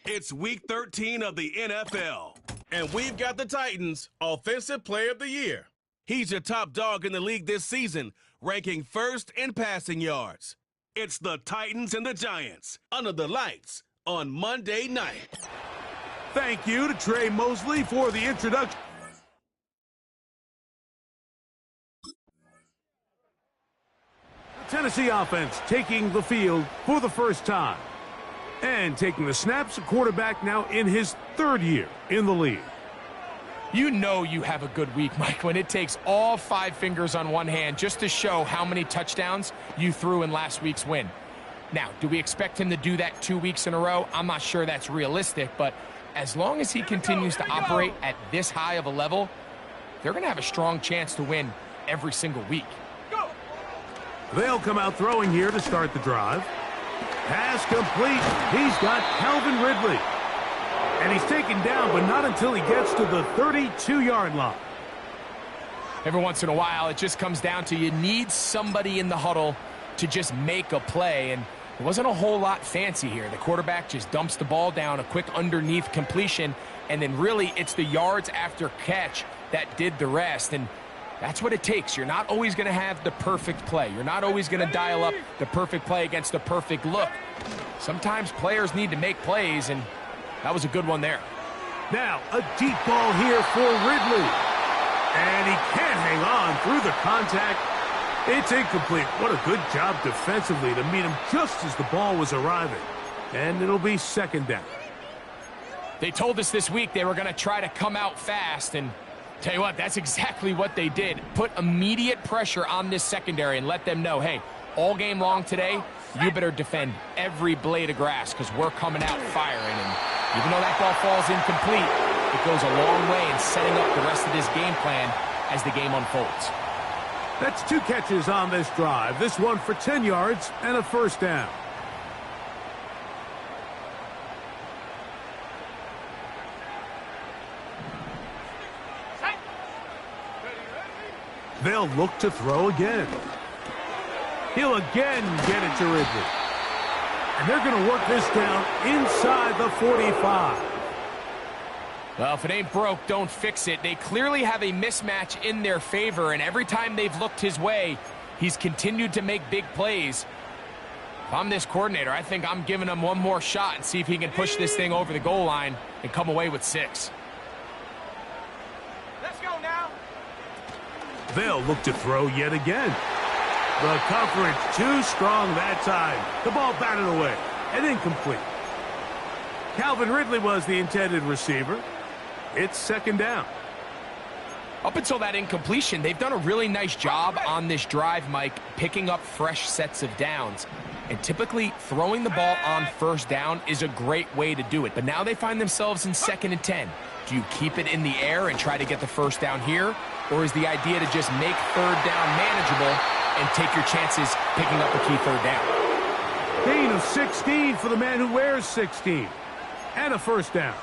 It's week 13 of the NFL, and we've got the Titans Offensive Player of the Year. He's your top dog in the league this season, ranking first in passing yards. It's the Titans and the Giants under the lights on Monday night. Thank you to Trey Mosley for the introduction. The Tennessee offense taking the field for the first time. And taking the snaps, a quarterback now in his third year in the league. You know you have a good week, Mike, when it takes all 5 fingers on one hand just to show how many touchdowns you threw in last week's win. Now, do we expect him to do that 2 weeks in a row? I'm not sure that's realistic, but as long as he continues to operate at this high of a level, they're going to have a strong chance to win every single week. They'll come out throwing here to start the drive. Pass complete. He's got Calvin Ridley. And he's taken down, but not until he gets to the 32-yard line. Every once in a while, it just comes down to you need somebody in the huddle to just make a play. And it wasn't a whole lot fancy here. The quarterback just dumps the ball down, a quick underneath completion, and then really it's the yards after catch that did the rest. And that's what it takes. You're not always going to have the perfect play. You're not always going to dial up the perfect play against the perfect look. Sometimes players need to make plays, and that was a good one there. Now, a deep ball here for Ridley. And he can't hang on through the contact. It's incomplete. What a good job defensively to meet him just as the ball was arriving. And it'll be second down. They told us this week they were going to try to come out fast, and tell you what, that's exactly what they did. Put immediate pressure on this secondary and let them know, hey, all game long today, you better defend every blade of grass because we're coming out firing. And even though that ball falls incomplete, it goes a long way in setting up the rest of this game plan as the game unfolds. That's 2 catches on this drive. This one for 10 yards and a first down. They'll look to throw again. He'll again get it to Ridley. And they're going to work this down inside the 45. Well, if it ain't broke, don't fix it. They clearly have a mismatch in their favor, and every time they've looked his way, he's continued to make big plays. If I'm this coordinator, I think I'm giving him one more shot and see if he can push this thing over the goal line and come away with 6. Let's go now. They'll look to throw yet again. The coverage too strong that time. The ball batted away and incomplete. Calvin Ridley was the intended receiver. It's second down. Up until that incompletion, they've done a really nice job on this drive, Mike, picking up fresh sets of downs. And typically, throwing the ball on first down is a great way to do it. But now they find themselves in 2nd and 10. Do you keep it in the air and try to get the first down here? Or is the idea to just make third down manageable and take your chances picking up a key third down? Gain of 16 for the man who wears 16. And a first down.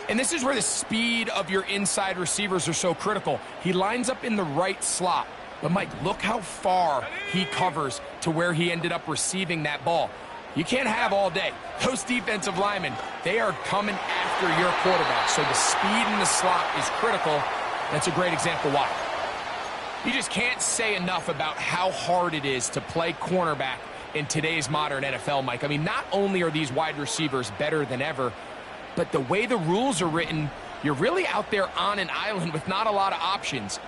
And this is where the speed of your inside receivers are so critical. He lines up in the right slot. But, Mike, look how far he covers to where he ended up receiving that ball. You can't have all day. Those defensive linemen, they are coming after your quarterback. So the speed in the slot is critical. That's a great example why. You just can't say enough about how hard it is to play cornerback in today's modern NFL, Mike. I mean, not only are these wide receivers better than ever, but the way the rules are written, you're really out there on an island with not a lot of options.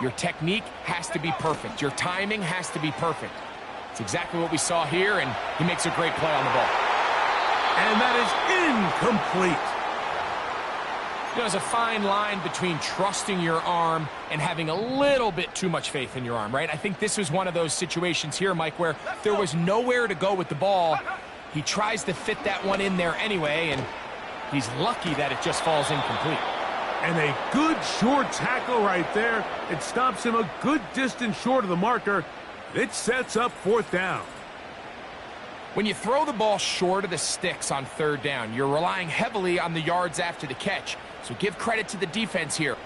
Your technique has to be perfect. Your timing has to be perfect. It's exactly what we saw here, and he makes a great play on the ball. And that is incomplete. There's a fine line between trusting your arm and having a little bit too much faith in your arm, right? I think this was one of those situations here, Mike, where there was nowhere to go with the ball. He tries to fit that one in there anyway, and he's lucky that it just falls incomplete. And a good short tackle right there. It stops him a good distance short of the marker. It sets up fourth down. When you throw the ball short of the sticks on third down, you're relying heavily on the yards after the catch. So give credit to the defense here.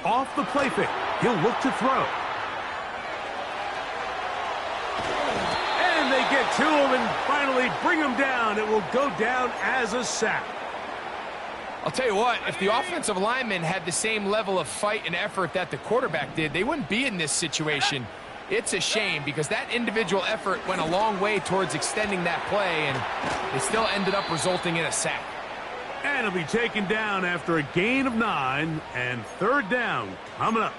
Off the play fake, he'll look to throw. And they get to him and finally bring him down. It will go down as a sack. I'll tell you what, if the offensive lineman had the same level of fight and effort that the quarterback did, they wouldn't be in this situation. It's a shame because that individual effort went a long way towards extending that play, and it still ended up resulting in a sack. And he'll be taken down after a gain of 9, and third down coming up.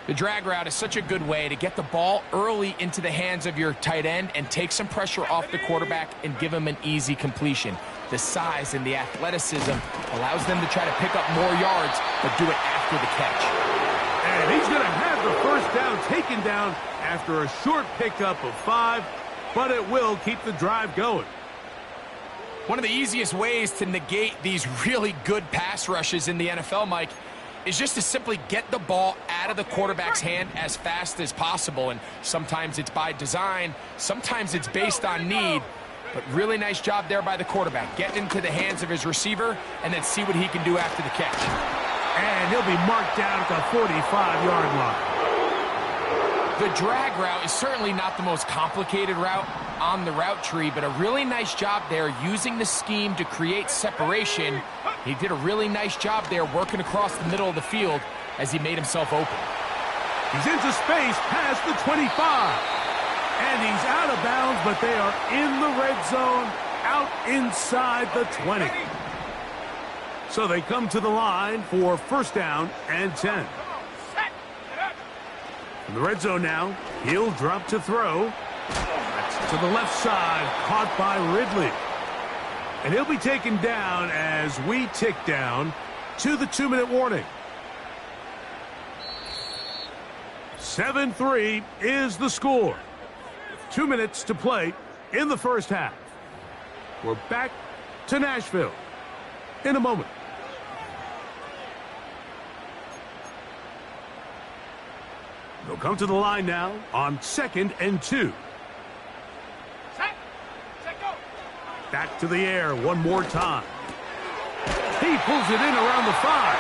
The drag route is such a good way to get the ball early into the hands of your tight end and take some pressure off the quarterback and give him an easy completion. The size and the athleticism allows them to try to pick up more yards, but do it after the catch. And he's going to have the first down taken down after a short pickup of 5, but it will keep the drive going. One of the easiest ways to negate these really good pass rushes in the NFL, Mike, is just to simply get the ball out of the quarterback's hand as fast as possible. And sometimes it's by design, sometimes it's based on need. But really nice job there by the quarterback, getting into the hands of his receiver and then see what he can do after the catch. And he'll be marked down at the 45-yard line. The drag route is certainly not the most complicated route on the route tree, but a really nice job there using the scheme to create separation. He did a really nice job there working across the middle of the field as he made himself open. He's into space past the 25. And he's out of bounds, but they are in the red zone, out inside the 20. So they come to the line for first down and 10. In the red zone now, he'll drop to throw. That's to the left side, caught by Ridley. And he'll be taken down as we tick down to the 2-minute warning. 7-3 is the score. 2 minutes to play in the first half. We're back to Nashville in a moment. They'll come to the line now on 2nd and 2. Back to the air one more time. He pulls it in around the 5.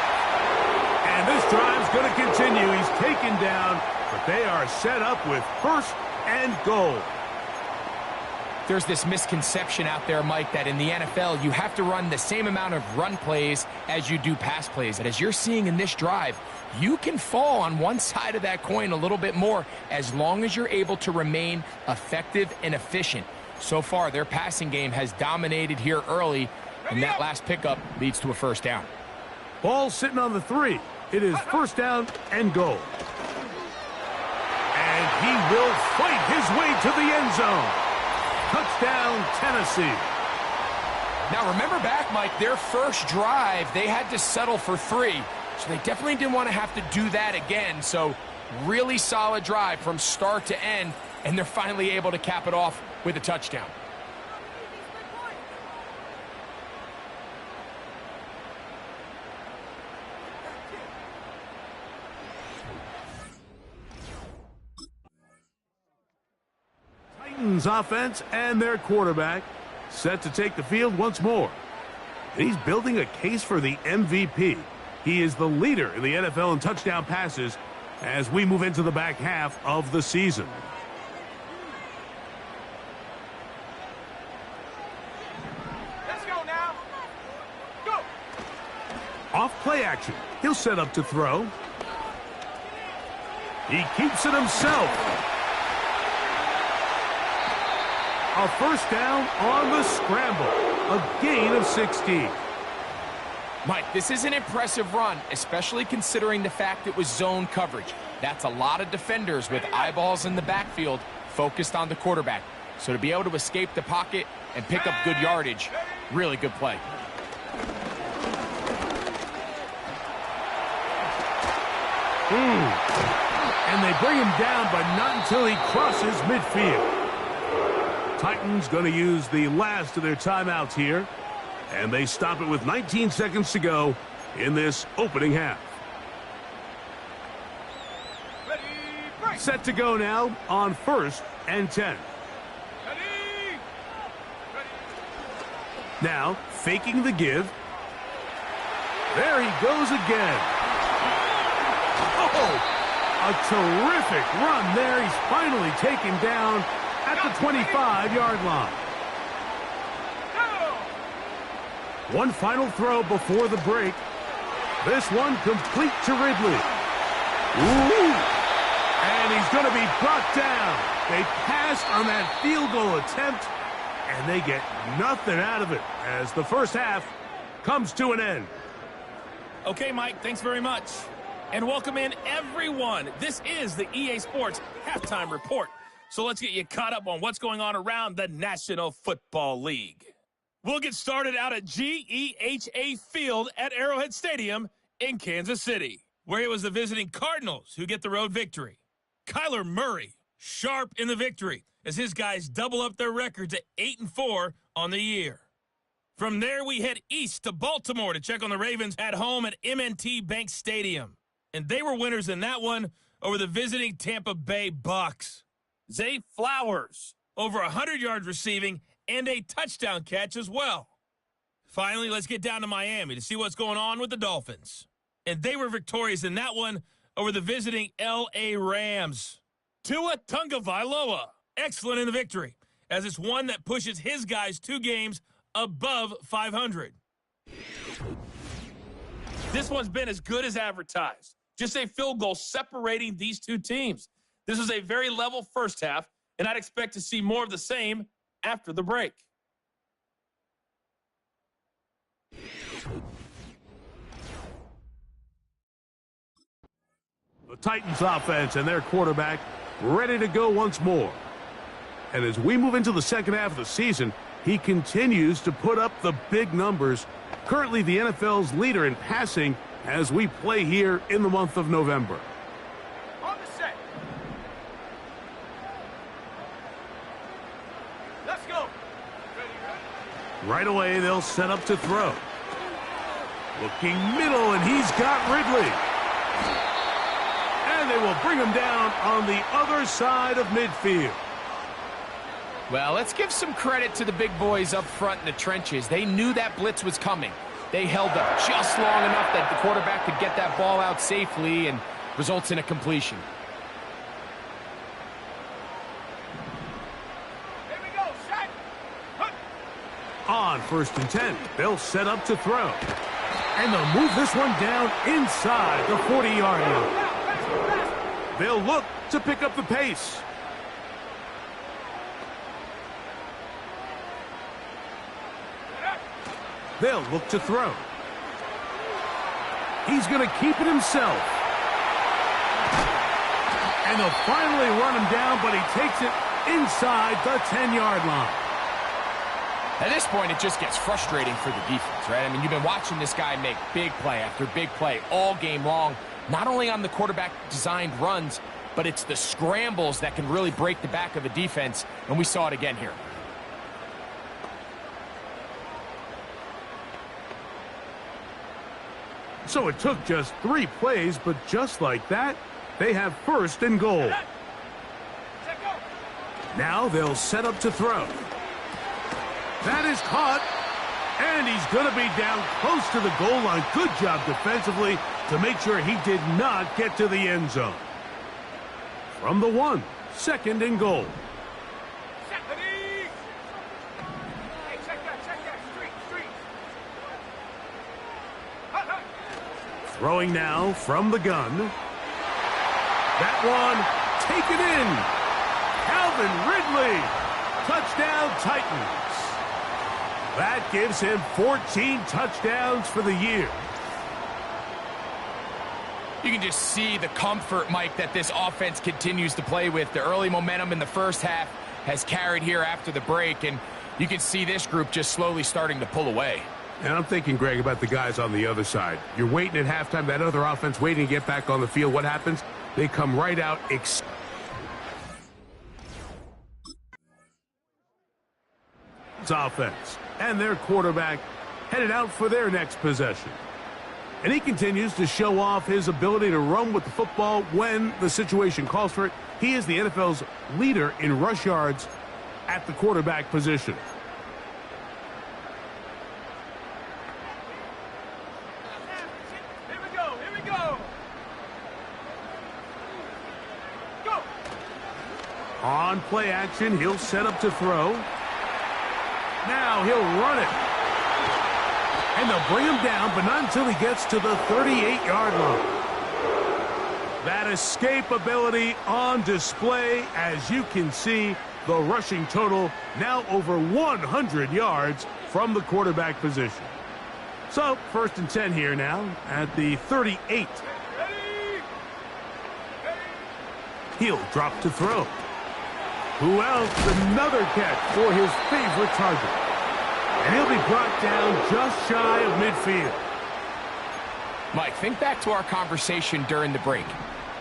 And this drive's going to continue. He's taken down, but they are set up with first and goal. There's this misconception out there, Mike, that in the NFL you have to run the same amount of run plays as you do pass plays. And as you're seeing in this drive, you can fall on one side of that coin a little bit more as long as you're able to remain effective and efficient. So far, their passing game has dominated here early, and that last pickup leads to a first down. Ball sitting on the 3. It is first down and goal. And he will fight his way to the end zone. Touchdown, Tennessee. Now, remember back, Mike, their first drive, they had to settle for 3. So they definitely didn't want to have to do that again. So Really solid drive from start to end, and they're finally able to cap it off with a touchdown. Titans offense and their quarterback set to take the field once more. He's building a case for the MVP. He is the leader in the NFL in touchdown passes as we move into the back half of the season. Let's go now. Go. Off play action. He'll set up to throw. He keeps it himself. A first down on the scramble. A gain of 16. Mike, this is an impressive run, especially considering the fact it was zone coverage. That's a lot of defenders with eyeballs in the backfield focused on the quarterback. So to be able to escape the pocket and pick up good yardage, really good play. And they bring him down, but not until he crosses midfield. Titans going to use the last of their timeouts here. And they stop it with 19 seconds to go in this opening half. Set to go now on 1st and 10. Now, faking the give. There he goes again. Oh, a terrific run there. He's finally taken down at the 25-yard line. One final throw before the break. This one complete to Ridley. Ooh! And he's going to be brought down. They passed on that field goal attempt, and they get nothing out of it as the first half comes to an end. Okay, Mike, thanks very much. And welcome in, everyone. This is the EA Sports Halftime Report. So let's get you caught up on what's going on around the National Football League. We'll get started out at GEHA Field at Arrowhead Stadium in Kansas City, where it was the visiting Cardinals who get the road victory. Kyler Murray, sharp in the victory, as his guys double up their records at 8-4 on the year. From there, we head east to Baltimore to check on the Ravens at home at M&T Bank Stadium. And they were winners in that one over the visiting Tampa Bay Bucks. Zay Flowers, over 100 yards receiving, and a touchdown catch as well. Finally, let's get down to Miami to see what's going on with the Dolphins. And they were victorious in that one over the visiting L.A. Rams. Tua Tagovailoa, excellent in the victory, as it's one that pushes his guys 2 games above 500. This one's been as good as advertised. Just a field goal separating these two teams. This was a very level first half, and I'd expect to see more of the same after the break. The Titans offense and their quarterback ready to go once more. And as we move into the second half of the season, he continues to put up the big numbers. Currently the NFL's leader in passing as we play here in the month of November. On the set. Let's go. Right away, they'll set up to throw. Looking middle, and he's got Ridley. And they will bring him down on the other side of midfield. Well, let's give some credit to the big boys up front in the trenches. They knew that blitz was coming. They held up just long enough that the quarterback could get that ball out safely and results in a completion. Here we go, shot. On 1st and 10, they'll set up to throw. And they'll move this one down inside the 40-yard line. They'll look to pick up the pace. They'll look to throw. He's going to keep it himself. And they'll finally run him down, but he takes it inside the 10-yard line. At this point, it just gets frustrating for the defense, right? I mean, you've been watching this guy make big play after big play all game long, not only on the quarterback-designed runs, but it's the scrambles that can really break the back of a defense, and we saw it again here. So it took just 3 plays, but just like that, they have 1st and goal. Now they'll set up to throw. That is caught, and he's going to be down close to the goal line. Good job defensively to make sure he did not get to the end zone. From the 1, 2nd and goal. Throwing now from the gun. That one taken in. Calvin Ridley. Touchdown Titans. That gives him 14 touchdowns for the year. You can just see the comfort, Mike, that this offense continues to play with. The early momentum in the first half has carried here after the break, and you can see this group just slowly starting to pull away. And I'm thinking, Greg, about the guys on the other side. You're waiting at halftime, that other offense waiting to get back on the field. What happens? They come right out. Offense. And their quarterback headed out for their next possession. And he continues to show off his ability to run with the football when the situation calls for it. He is the NFL's leader in rush yards at the quarterback position. On play action, he'll set up to throw. Now he'll run it. And they'll bring him down, but not until he gets to the 38-yard line. That escapability on display, as you can see, the rushing total now over 100 yards from the quarterback position. So, 1st and 10 here now at the 38. He'll drop to throw. Who else? Another catch for his favorite target. And he'll be brought down just shy of midfield. Mike, think back to our conversation during the break.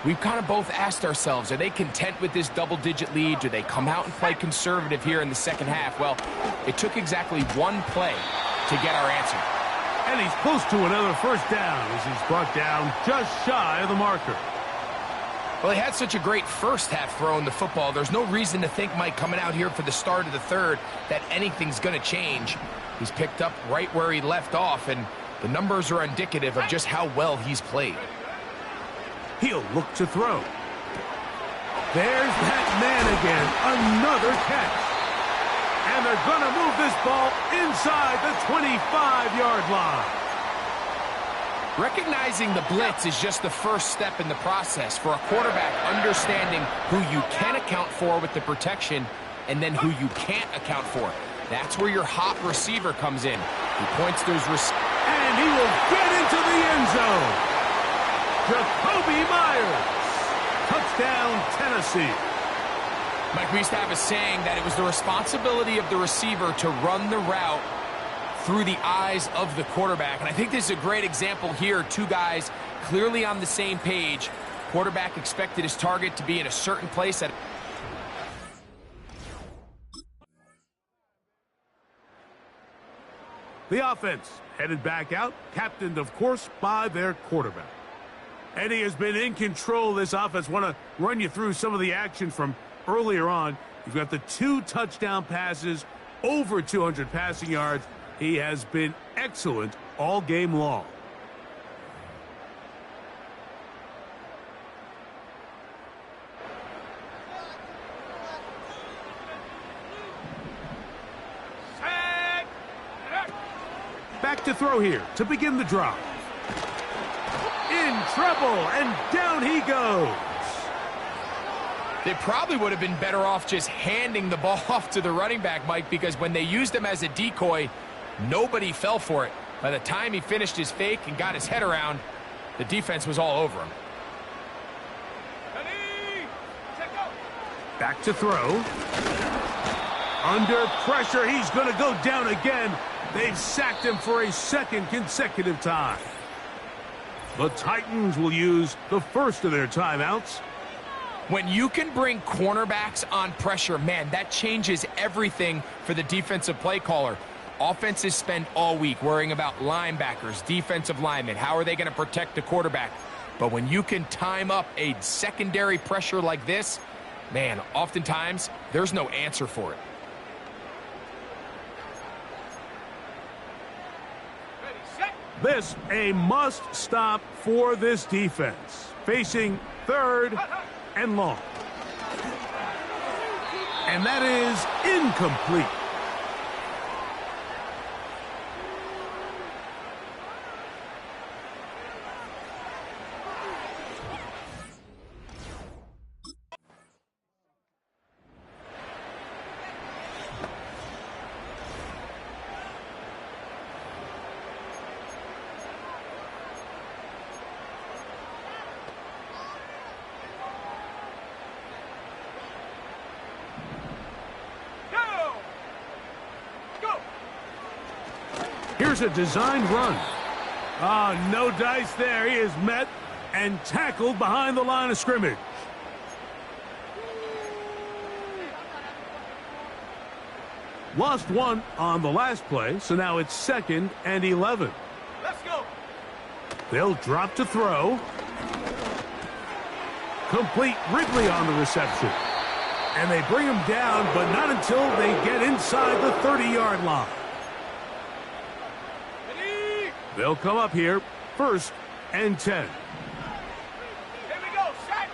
We've kind of both asked ourselves, are they content with this double-digit lead? Do they come out and play conservative here in the second half? Well, it took exactly 1 play to get our answer. And he's close to another 1st down as he's brought down just shy of the marker. Well, he had such a great first half throwing the football. There's no reason to think, Mike, coming out here for the start of the 3rd, that anything's going to change. He's picked up right where he left off, and the numbers are indicative of just how well he's played. He'll look to throw. There's that man again. Another catch. And they're going to move this ball inside the 25-yard line. Recognizing the blitz is just the first step in the process for a quarterback, understanding who you can account for with the protection and then who you can't account for. That's where your hot receiver comes in. He points those and he will get into the end zone. Jacoby Myers. Touchdown, Tennessee. Mike, we used to have a saying that it was the responsibility of the receiver to run the route through the eyes of the quarterback. And I think this is a great example here. 2 guys clearly on the same page. Quarterback expected his target to be in a certain place. The offense headed back out, captained, of course, by their quarterback. And he has been in control of this offense. Want to run you through some of the action from earlier on. You've got the 2 touchdown passes, over 200 passing yards. He has been excellent all game long. Back to throw here to begin the drive. In trouble, and down he goes. They probably would have been better off just handing the ball off to the running back, Mike, because when they used him as a decoy, nobody fell for it. By the time he finished his fake and got his head around, the defense was all over him. Back to throw. Under pressure, he's going to go down again. They've sacked him for a 2nd consecutive time. The Titans will use the first of their timeouts. When you can bring cornerbacks on pressure, man, that changes everything for the defensive play caller. Offenses spend all week worrying about linebackers, defensive linemen. How are they going to protect the quarterback? But when you can time up a secondary pressure like this, man, oftentimes there's no answer for it. This a must-stop for this defense. Facing third and long. And that is incomplete. Here's a designed run. No dice there. He is met and tackled behind the line of scrimmage. Lost one on the last play, so now it's 2nd and 11. Let's go. They'll drop to throw. Complete Ridley on the reception. And they bring him down, but not until they get inside the 30-yard line. They'll come up here, 1st and 10. Here we go, set.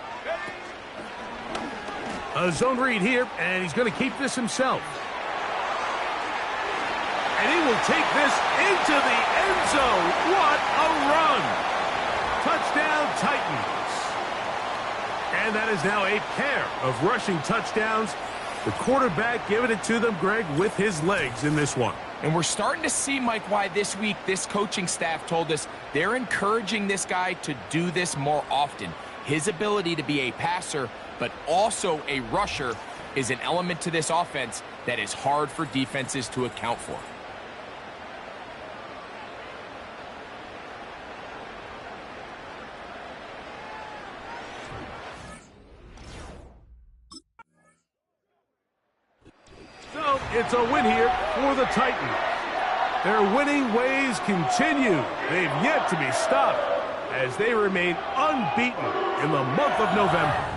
A zone read here, and he's going to keep this himself. And he will take this into the end zone. What a run! Touchdown, Titans. And that is now a pair of rushing touchdowns. The quarterback giving it to them, Greg, with his legs in this one. And we're starting to see, Mike, why this week this coaching staff told us they're encouraging this guy to do this more often. His ability to be a passer, but also a rusher, is an element to this offense that is hard for defenses to account for. So it's a win here for the Titans. Their winning ways continue. They've yet to be stopped as they remain unbeaten in the month of November.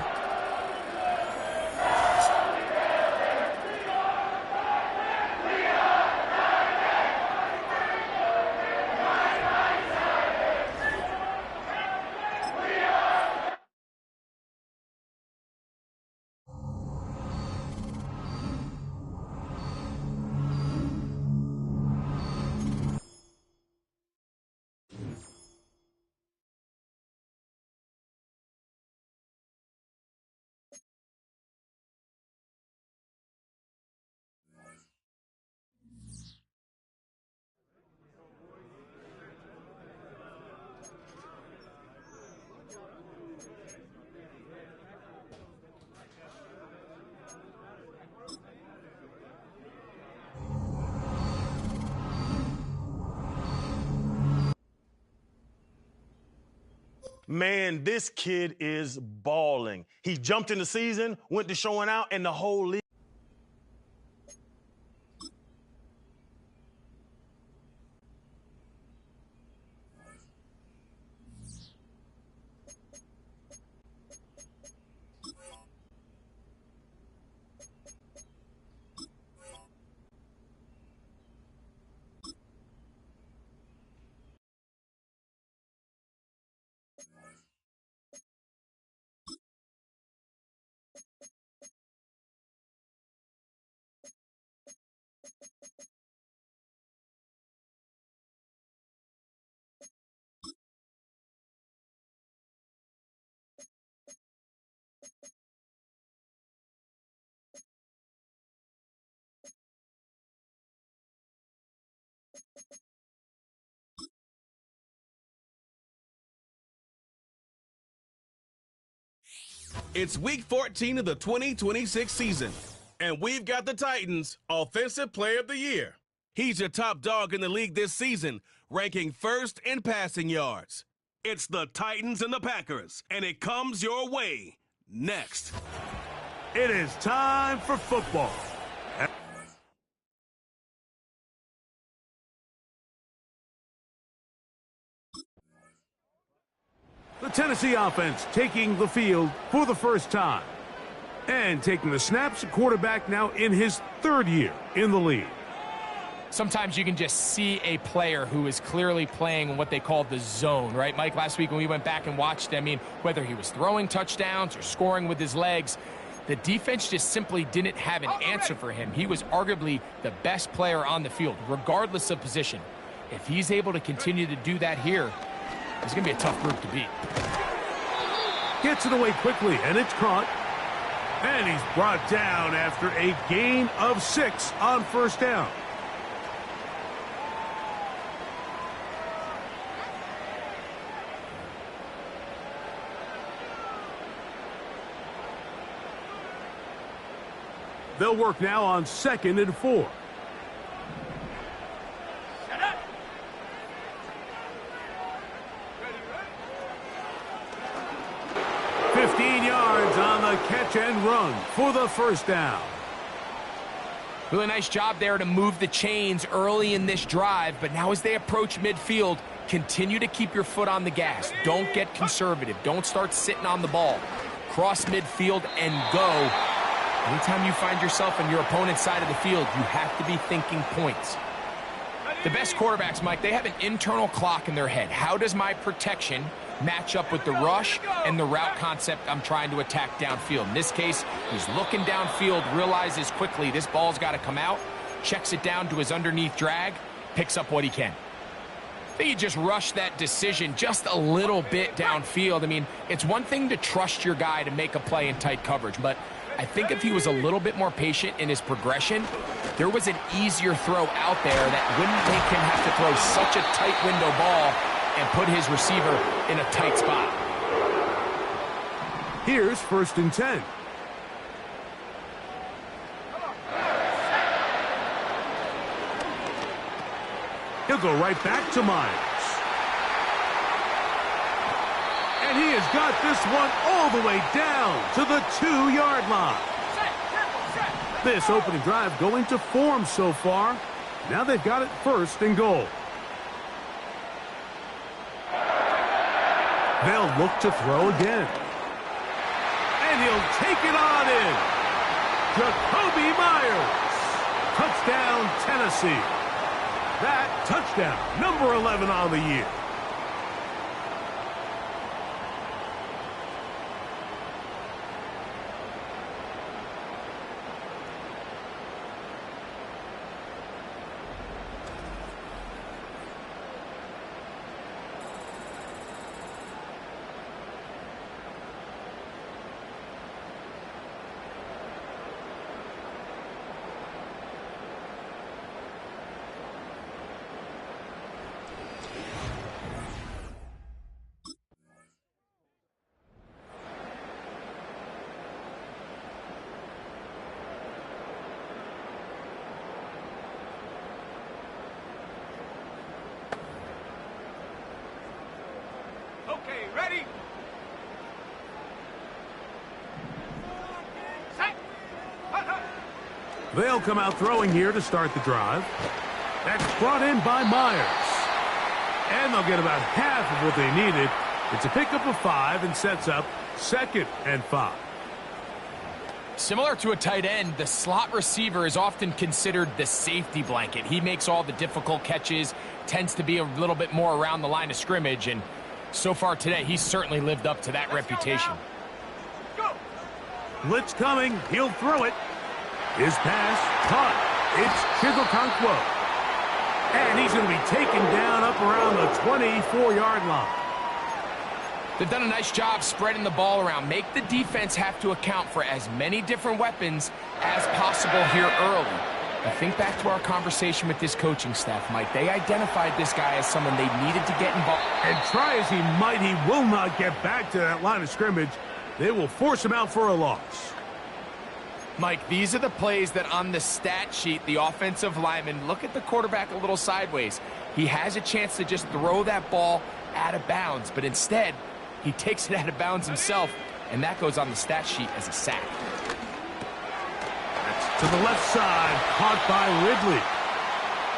Man, this kid is balling. He jumped in the season, went to showing out, and the whole league. It's week 14 of the 2026 season, and we've got the Titans Offensive Player of the Year. He's your top dog in the league this season, ranking 1st in passing yards. It's the Titans and the Packers, and it comes your way next. It is time for football. The Tennessee offense taking the field for the first time. And taking the snaps, a quarterback now in his third year in the league. Sometimes you can just see a player who is clearly playing what they call the zone, right? Mike, last week when we went back and watched, I mean, whether he was throwing touchdowns or scoring with his legs, the defense just simply didn't have an answer for him. He was arguably the best player on the field, regardless of position. If he's able to continue to do that here, it's going to be a tough group to beat. Gets it away quickly, and it's caught. And he's brought down after a gain of 6 on first down. They'll work now on 2nd and 4. Catch and run for the first down. Really nice job there to move the chains early in this drive, but now as they approach midfield, continue to keep your foot on the gas. Don't get conservative. Don't start sitting on the ball. Cross midfield and go. Anytime you find yourself on your opponent's side of the field, you have to be thinking points. The best quarterbacks, Mike, they have an internal clock in their head. How does my protection match up with the rush and the route concept I'm trying to attack downfield? In this case, he's looking downfield, realizes quickly this ball's got to come out, checks it down to his underneath drag, picks up what he can. I think he just rushed that decision just a little bit downfield. I mean, it's one thing to trust your guy to make a play in tight coverage, but I think if he was a little bit more patient in his progression, there was an easier throw out there that wouldn't make him have to throw such a tight window ball and put his receiver in a tight spot. Here's 1st and 10. He'll go right back to Myers. And he has got this one all the way down to the 2-yard line. This opening drive going to form so far. Now they've got it 1st and goal. They'll look to throw again. And he'll take it on in. Jacoby Myers. Touchdown, Tennessee. That touchdown, number 11 on the year. Okay, ready? They'll come out throwing here to start the drive. That's brought in by Myers. And they'll get about half of what they needed. It's a pickup of 5 and sets up 2nd and 5. Similar to a tight end, the slot receiver is often considered the safety blanket. He makes all the difficult catches, tends to be a little bit more around the line of scrimmage, and so far today, he's certainly lived up to that reputation. Blitz coming. He'll throw it. His pass caught. It's Chigokonkwo. And he's going to be taken down up around the 24-yard line. They've done a nice job spreading the ball around. Make the defense have to account for as many different weapons as possible here early. I think back to our conversation with this coaching staff, Mike. They identified this guy as someone they needed to get involved. And try as he might, he will not get back to that line of scrimmage. They will force him out for a loss. Mike, these are the plays that on the stat sheet, the offensive linemen look at the quarterback a little sideways. He has a chance to just throw that ball out of bounds, but instead, he takes it out of bounds himself, and that goes on the stat sheet as a sack. That's to the left side, caught by Ridley.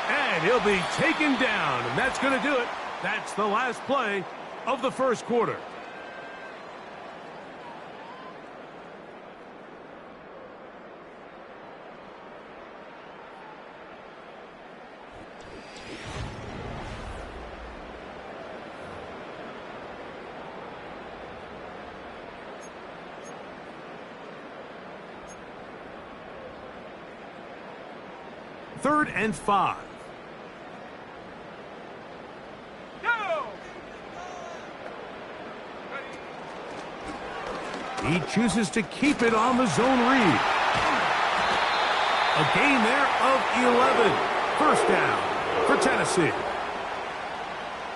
And he'll be taken down, and that's going to do it. That's the last play of the first quarter. Third and 5. Go! He chooses to keep it on the zone read. A gain there of 11. First down for Tennessee.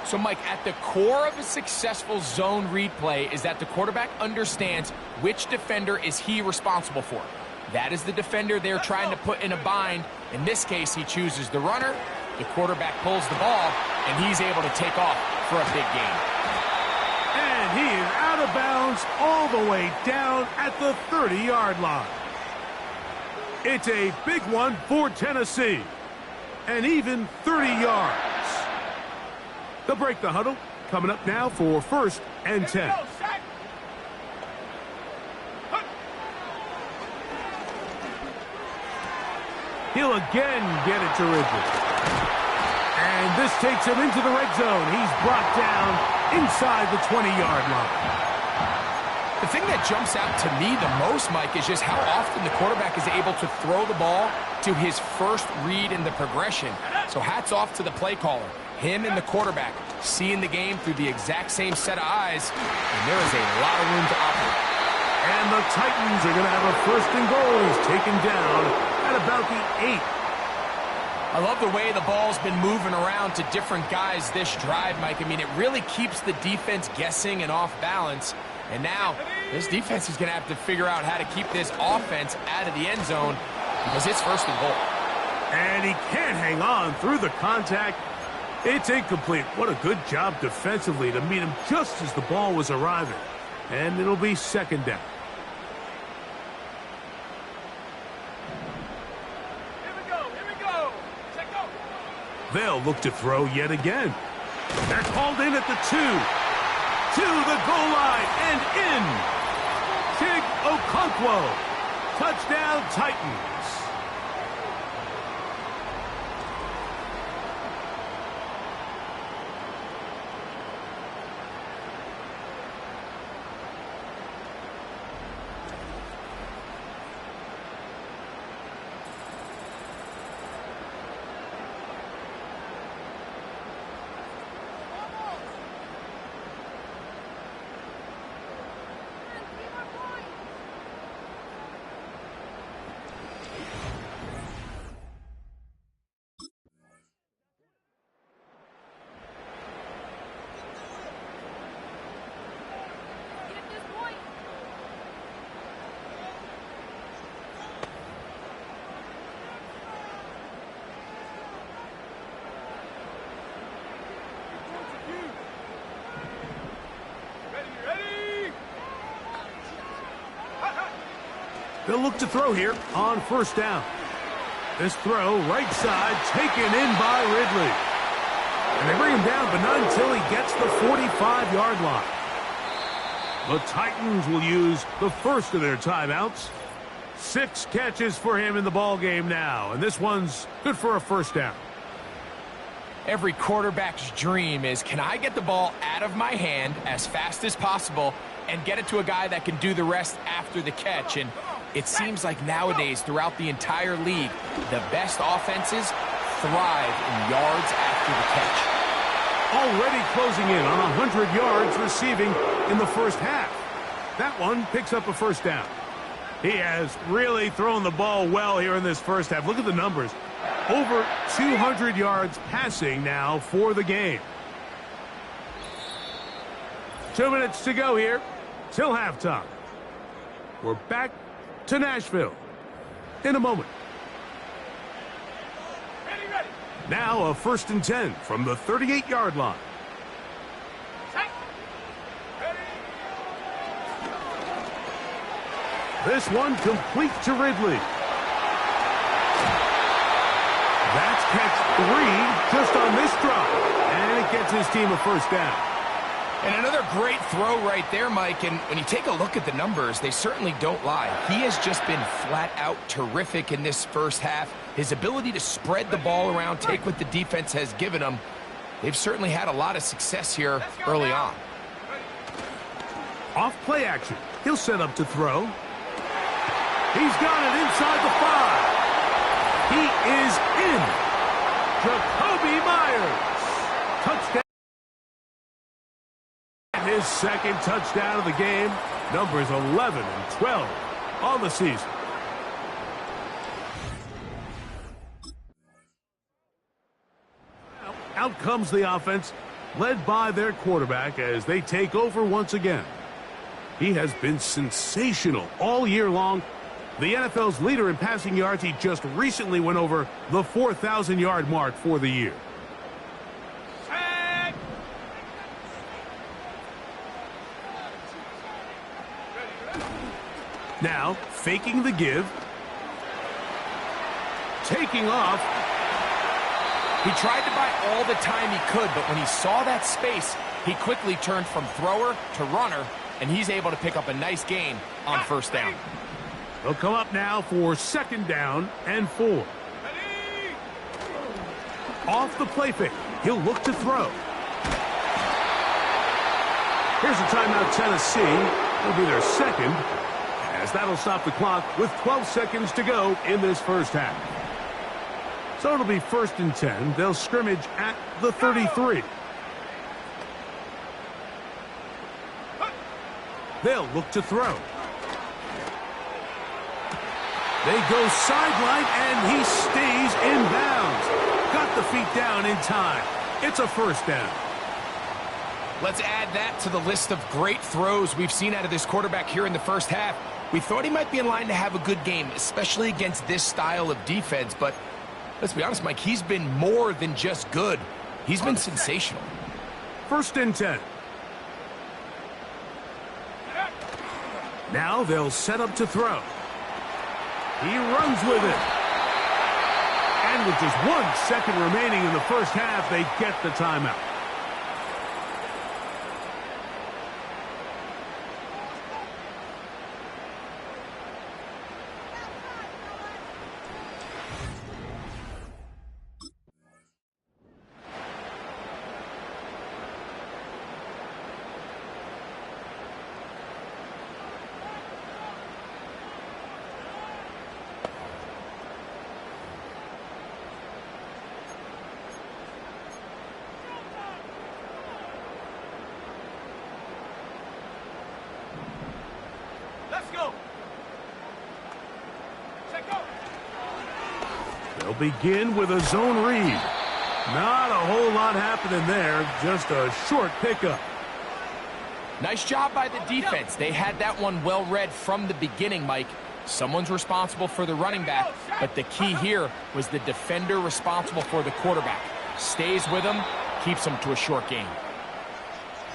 So, Mike, at the core of a successful zone read play is that the quarterback understands which defender is he responsible for. That is the defender they're trying to put in a bind. In this case, he chooses the runner. The quarterback pulls the ball, and he's able to take off for a big gain. And he is out of bounds all the way down at the 30-yard line. It's a big one for Tennessee. And even 30 yards. They'll break the huddle. Coming up now for first and 10. He'll again get it to Ridley. And this takes him into the red zone. He's brought down inside the 20-yard line. The thing that jumps out to me the most, Mike, is just how often the quarterback is able to throw the ball to his first read in the progression. So hats off to the play caller. Him and the quarterback seeing the game through the exact same set of eyes, and there is a lot of room to operate. And the Titans are going to have a first and goal. He's taken down at about the 8. I love the way the ball's been moving around to different guys this drive, Mike. I mean, it really keeps the defense guessing and off balance. And now, this defense is going to have to figure out how to keep this offense out of the end zone because it's first and goal. And he can't hang on through the contact. It's incomplete. What a good job defensively to meet him just as the ball was arriving. And it'll be second down. They'll look to throw yet again. They're called in at the 2. To the goal line and in. Chig Okonkwo. Touchdown Titans. They'll look to throw here on first down. This throw, right side, taken in by Ridley. And they bring him down, but not until he gets the 45-yard line. The Titans will use the first of their timeouts. 6 catches for him in the ball game now, and this one's good for a first down. Every quarterback's dream is, can I get the ball out of my hand as fast as possible and get it to a guy that can do the rest after the catch? And it seems like nowadays, throughout the entire league, the best offenses thrive in yards after the catch. Already closing in on 100 yards receiving in the first half. That one picks up a first down. He has really thrown the ball well here in this first half. Look at the numbers. Over 200 yards passing now for the game. 2 minutes to go here till halftime. We're back to Nashville in a moment. Ready, ready. Now a 1st and 10 from the 38-yard line. This one complete to Ridley. That's catch 3 just on this drive. And it gets his team a 1st down. And another great throw right there, Mike. And when you take a look at the numbers, they certainly don't lie. He has just been flat out terrific in this first half. His ability to spread the ball around, take what the defense has given him. They've certainly had a lot of success here early on. Off play action. He'll set up to throw. He's got it inside the 5. He is in. Jacoby Myers. Touchdown. His 2nd touchdown of the game. Numbers 11 and 12 on the season. Out comes the offense, led by their quarterback as they take over once again. He has been sensational all year long. The NFL's leader in passing yards, he just recently went over the 4,000-yard mark for the year. Now, faking the give. Taking off. He tried to buy all the time he could, but when he saw that space, he quickly turned from thrower to runner, and he's able to pick up a nice gain on 1st down. They'll come up now for 2nd down and 4. Off the play fake. He'll look to throw. Here's a timeout, Tennessee. It'll be their 2nd, as that'll stop the clock with 12 seconds to go in this first half. So it'll be 1st and 10. They'll scrimmage at the 33. They'll look to throw. They go sideline, and he stays in bounds. Got the feet down in time. It's a 1st down. Let's add that to the list of great throws we've seen out of this quarterback here in the first half. We thought he might be in line to have a good game, especially against this style of defense. But let's be honest, Mike, he's been more than just good. He's been sensational. 1st and 10. Now they'll set up to throw. He runs with it. And with just 1 second remaining in the first half, they get the timeout. They'll begin with a zone read. Not a whole lot happening there, just a short pickup. Nice job by the defense. They had that one well read from the beginning, Mike. Someone's responsible for the running back, but the key here was the defender responsible for the quarterback. Stays with him, keeps him to a short gain.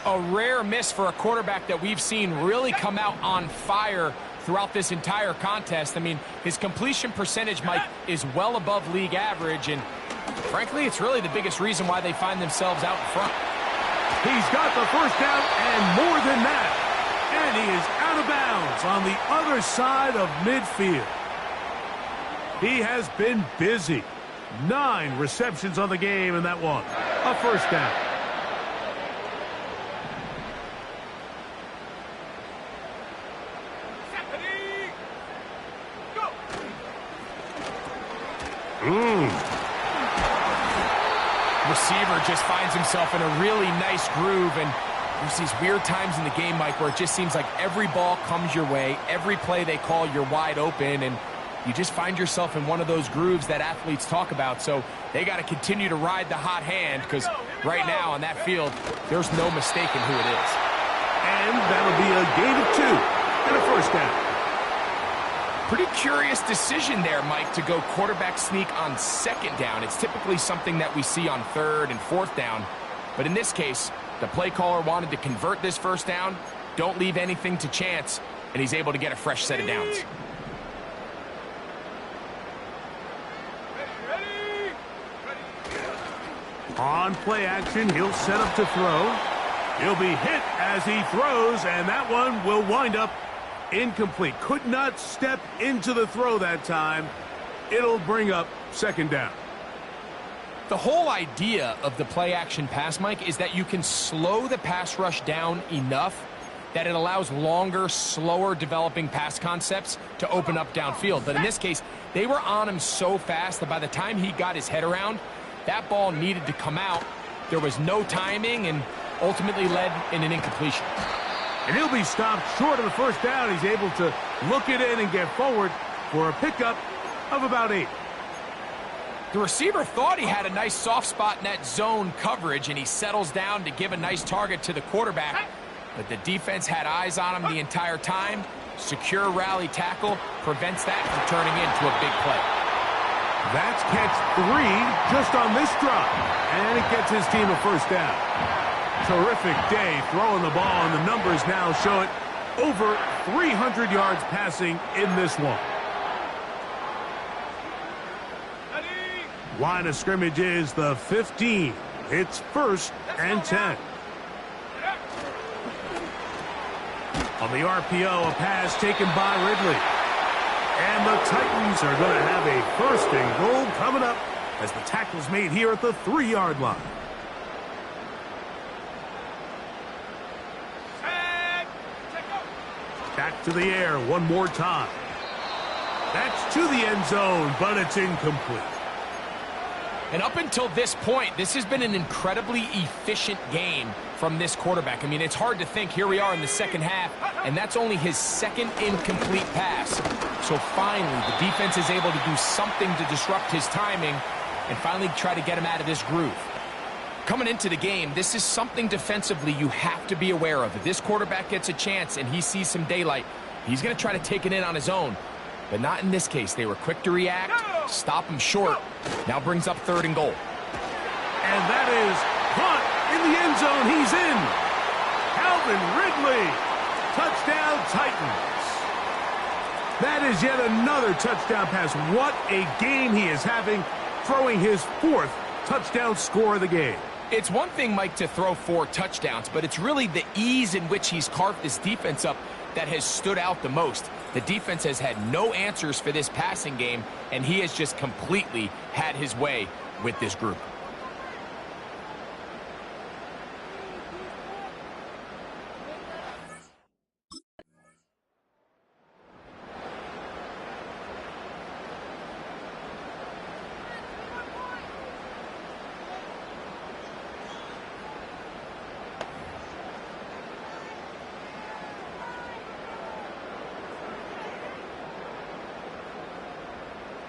A rare miss for a quarterback that we've seen really come out on fire throughout this entire contest. I mean, his completion percentage, Mike, is well above league average, and frankly, it's really the biggest reason why they find themselves out in front. He's got the 1st down and more than that. And he is out of bounds on the other side of midfield. He has been busy. 9 receptions on the game, and that one, a 1st down. Receiver just finds himself in a really nice groove, and there's these weird times in the game, Mike, where it just seems like every ball comes your way, every play they call, you're wide open, and you just find yourself in one of those grooves that athletes talk about. So they got to continue to ride the hot hand, because right now on that field, there's no mistaking who it is. And that'll be a gain of 2 and a 1st down. Pretty curious decision there, Mike, to go quarterback sneak on second down. It's typically something that we see on third and fourth down. But in this case, the play caller wanted to convert this first down, don't leave anything to chance, and he's able to get a fresh set of downs. On play action, he'll set up to throw. He'll be hit as he throws, and that one will wind up incomplete. Could not step into the throw that time. It'll bring up second down. The whole idea of the play action pass, Mike, is that you can slow the pass rush down enough that it allows longer, slower developing pass concepts to open up downfield. But in this case, they were on him so fast that by the time he got his head around, that ball needed to come out. There was no timing and ultimately led in an incompletion. And he'll be stopped short of the first down. He's able to look it in and get forward for a pickup of about 8. The receiver thought he had a nice soft spot in that zone coverage, and he settles down to give a nice target to the quarterback. But the defense had eyes on him the entire time. Secure rally tackle prevents that from turning into a big play. That's catch 3 just on this drive. And it gets his team a first down. Terrific day throwing the ball, and the numbers now show it. Over 300 yards passing in this one. Line of scrimmage is the 15. It's 1st and 10. On the RPO, a pass taken by Ridley. And the Titans are going to have a 1st and goal coming up as the tackle's made here at the 3-yard line. Back to the air one more time. That's to the end zone, but it's incomplete. And up until this point, this has been an incredibly efficient game from this quarterback. I mean, it's hard to think. Here we are in the second half, and that's only his 2nd incomplete pass. So finally, the defense is able to do something to disrupt his timing and finally try to get him out of this groove. Coming into the game, this is something defensively you have to be aware of. If this quarterback gets a chance and he sees some daylight, he's going to try to take it in on his own. But not in this case. They were quick to react, stop him short. Now brings up 3rd and goal. And that is caught in the end zone. He's in. Calvin Ridley. Touchdown, Titans. That is yet another touchdown pass. What a game he is having, throwing his 4th touchdown score of the game. It's one thing, Mike, to throw 4 touchdowns, but it's really the ease in which he's carved this defense up that has stood out the most. The defense has had no answers for this passing game, and he has just completely had his way with this group.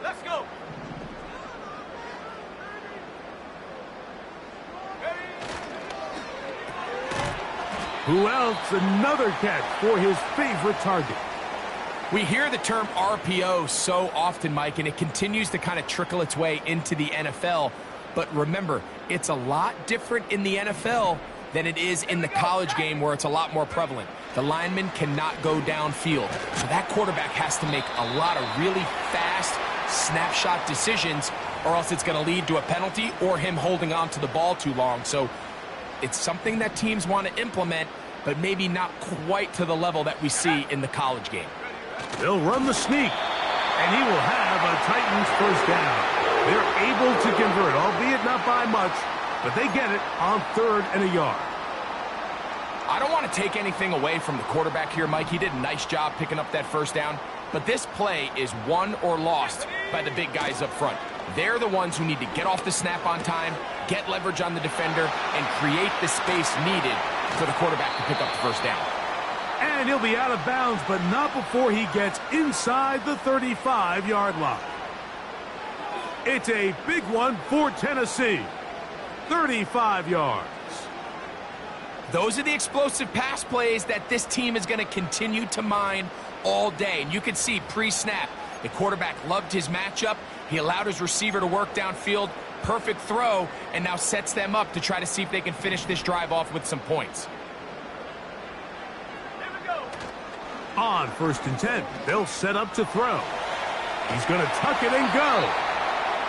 Let's go. Who else? Another catch for his favorite target. We hear the term RPO so often, Mike, and it continues to kind of trickle its way into the NFL. But remember, it's a lot different in the NFL than it is in the college game where it's a lot more prevalent. The lineman cannot go downfield. So that quarterback has to make a lot of really fast snapshot decisions, or else it's going to lead to a penalty or him holding on to the ball too long. So it's something that teams want to implement, but maybe not quite to the level that we see in the college game. They'll run the sneak, and he will have a Titans first down. They're able to convert, albeit not by much, but they get it on 3rd and a yard. I don't want to take anything away from the quarterback here, Mike. He did a nice job picking up that first down, but this play is won or lost by the big guys up front. They're the ones who need to get off the snap on time, get leverage on the defender, and create the space needed for the quarterback to pick up the first down. And he'll be out of bounds, but not before he gets inside the 35-yard line. It's a big one for Tennessee. 35 yards. Those are the explosive pass plays that this team is going to continue to mine all day. And you can see pre-snap, the quarterback loved his matchup. He allowed his receiver to work downfield. Perfect throw, and now sets them up to try to see if they can finish this drive off with some points. On 1st and 10, they'll set up to throw. He's going to tuck it and go.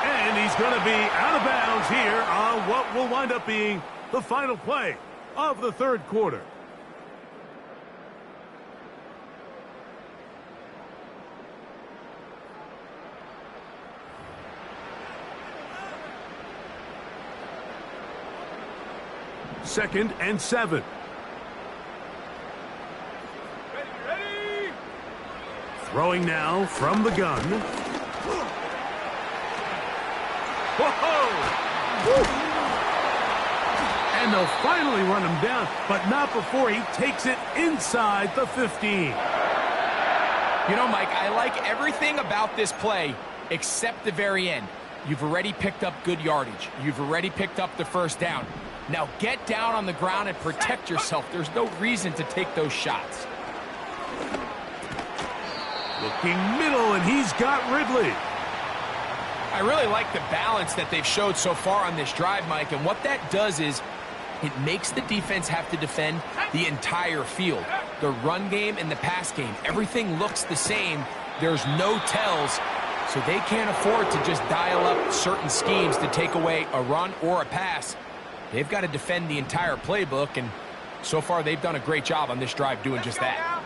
And he's going to be out of bounds here on what will wind up being the final play of the 3rd quarter. Second and 7. Ready. Throwing now from the gun. Whoa! And they'll finally run him down, but not before he takes it inside the 15. You know, Mike, I like everything about this play except the very end. You've already picked up good yardage. You've already picked up the first down. Now get down on the ground and protect yourself. There's no reason to take those shots. Looking middle, and he's got Ridley. I really like the balance that they've showed so far on this drive, Mike, and what that does is it makes the defense have to defend the entire field. The run game and the pass game, everything looks the same. There's no tells, so they can't afford to just dial up certain schemes to take away a run or a pass. They've got to defend the entire playbook, and so far they've done a great job on this drive doing just that.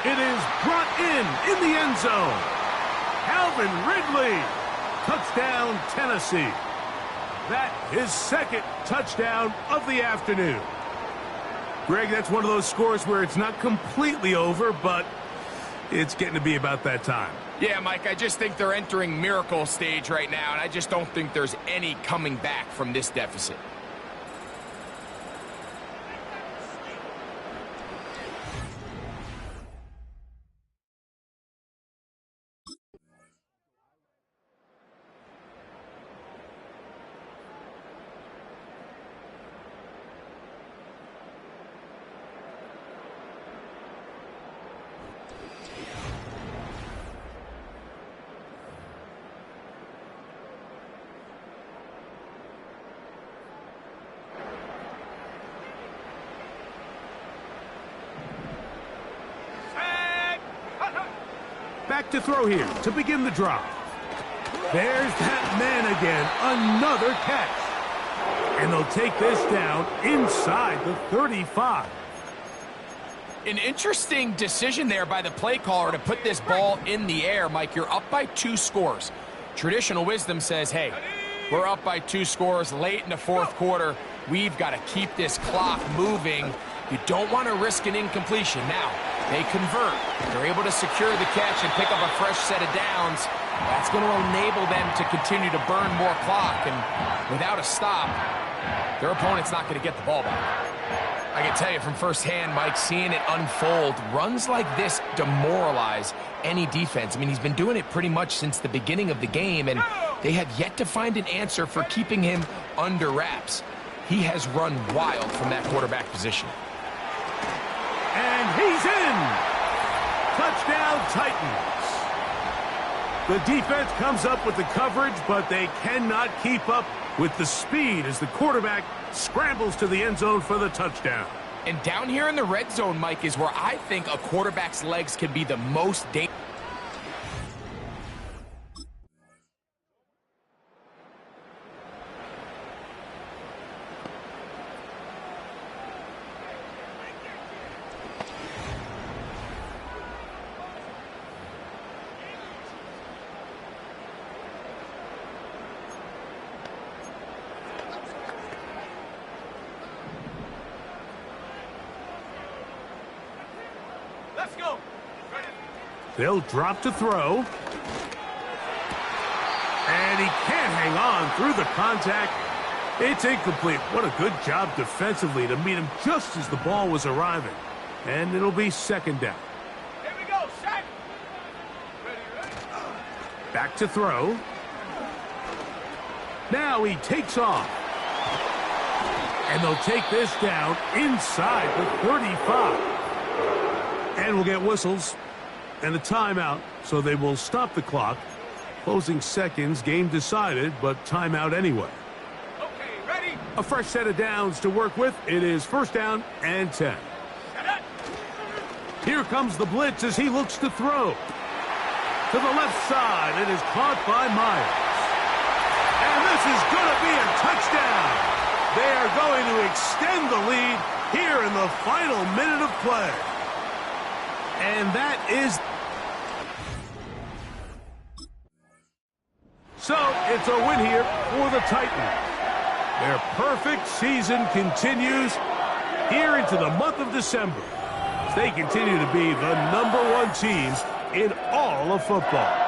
It is brought in the end zone. Calvin Ridley, touchdown Tennessee. That his 2nd touchdown of the afternoon. Greg, that's one of those scores where it's not completely over, but it's getting to be about that time. Yeah, Mike, I just think they're entering miracle stage right now, and I just don't think there's any coming back from this deficit. Back to throw here to begin the drive. There's that man again, another catch. And they'll take this down inside the 35. An interesting decision there by the play caller to put this ball in the air. Mike, you're up by 2 scores. Traditional wisdom says, hey, we're up by 2 scores late in the 4th quarter. We've got to keep this clock moving. You don't want to risk an incompletion. Now, they convert. They're able to secure the catch and pick up a fresh set of downs. That's going to enable them to continue to burn more clock. And without a stop, their opponent's not going to get the ball back. I can tell you from firsthand, Mike, seeing it unfold, runs like this demoralize any defense. I mean, he's been doing it pretty much since the beginning of the game, and they have yet to find an answer for keeping him under wraps. He has run wild from that quarterback position. And he's in! Touchdown, Titans. The defense comes up with the coverage, but they cannot keep up with the speed as the quarterback scrambles to the end zone for the touchdown. And down here in the red zone, Mike, is where I think a quarterback's legs can be the most dangerous. Let's go. They'll drop to throw. And he can't hang on through the contact. It's incomplete. What a good job defensively to meet him just as the ball was arriving. And it'll be 2nd down. Here we go. Set. Ready. Back to throw. Now he takes off. And they'll take this down inside the 35. And we'll get whistles and a timeout, so they will stop the clock. Closing seconds, game decided, but timeout anyway. Okay, ready? A fresh set of downs to work with. It is first down and 10. Here comes the blitz as he looks to throw. To the left side, it is caught by Myers. And this is going to be a touchdown. They are going to extend the lead here in the final minute of play. And that is... So, it's a win here for the Titans. Their perfect season continues here into the month of December. They continue to be the #1 team in all of football.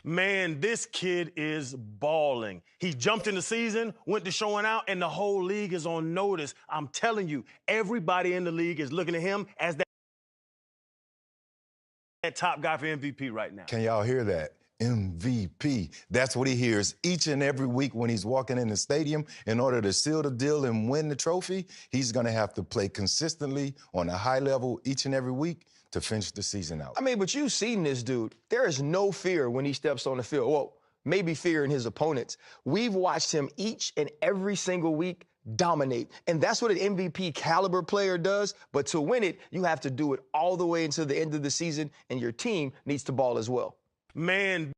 Man, this kid is balling. He jumped in the season, went to showing out, and the whole league is on notice. I'm telling you, everybody in the league is looking at him as that top guy for MVP right now. Can y'all hear that? MVP. That's what he hears each and every week when he's walking in the stadium. In order to seal the deal and win the trophy, he's going to have to play consistently on a high level each and every week to finish the season out. I mean, but you've seen this dude. There is no fear when he steps on the field. Well, maybe fear in his opponents. We've watched him each and every single week dominate. And that's what an MVP caliber player does. But to win it, you have to do it all the way until the end of the season, and your team needs to ball as well. Man.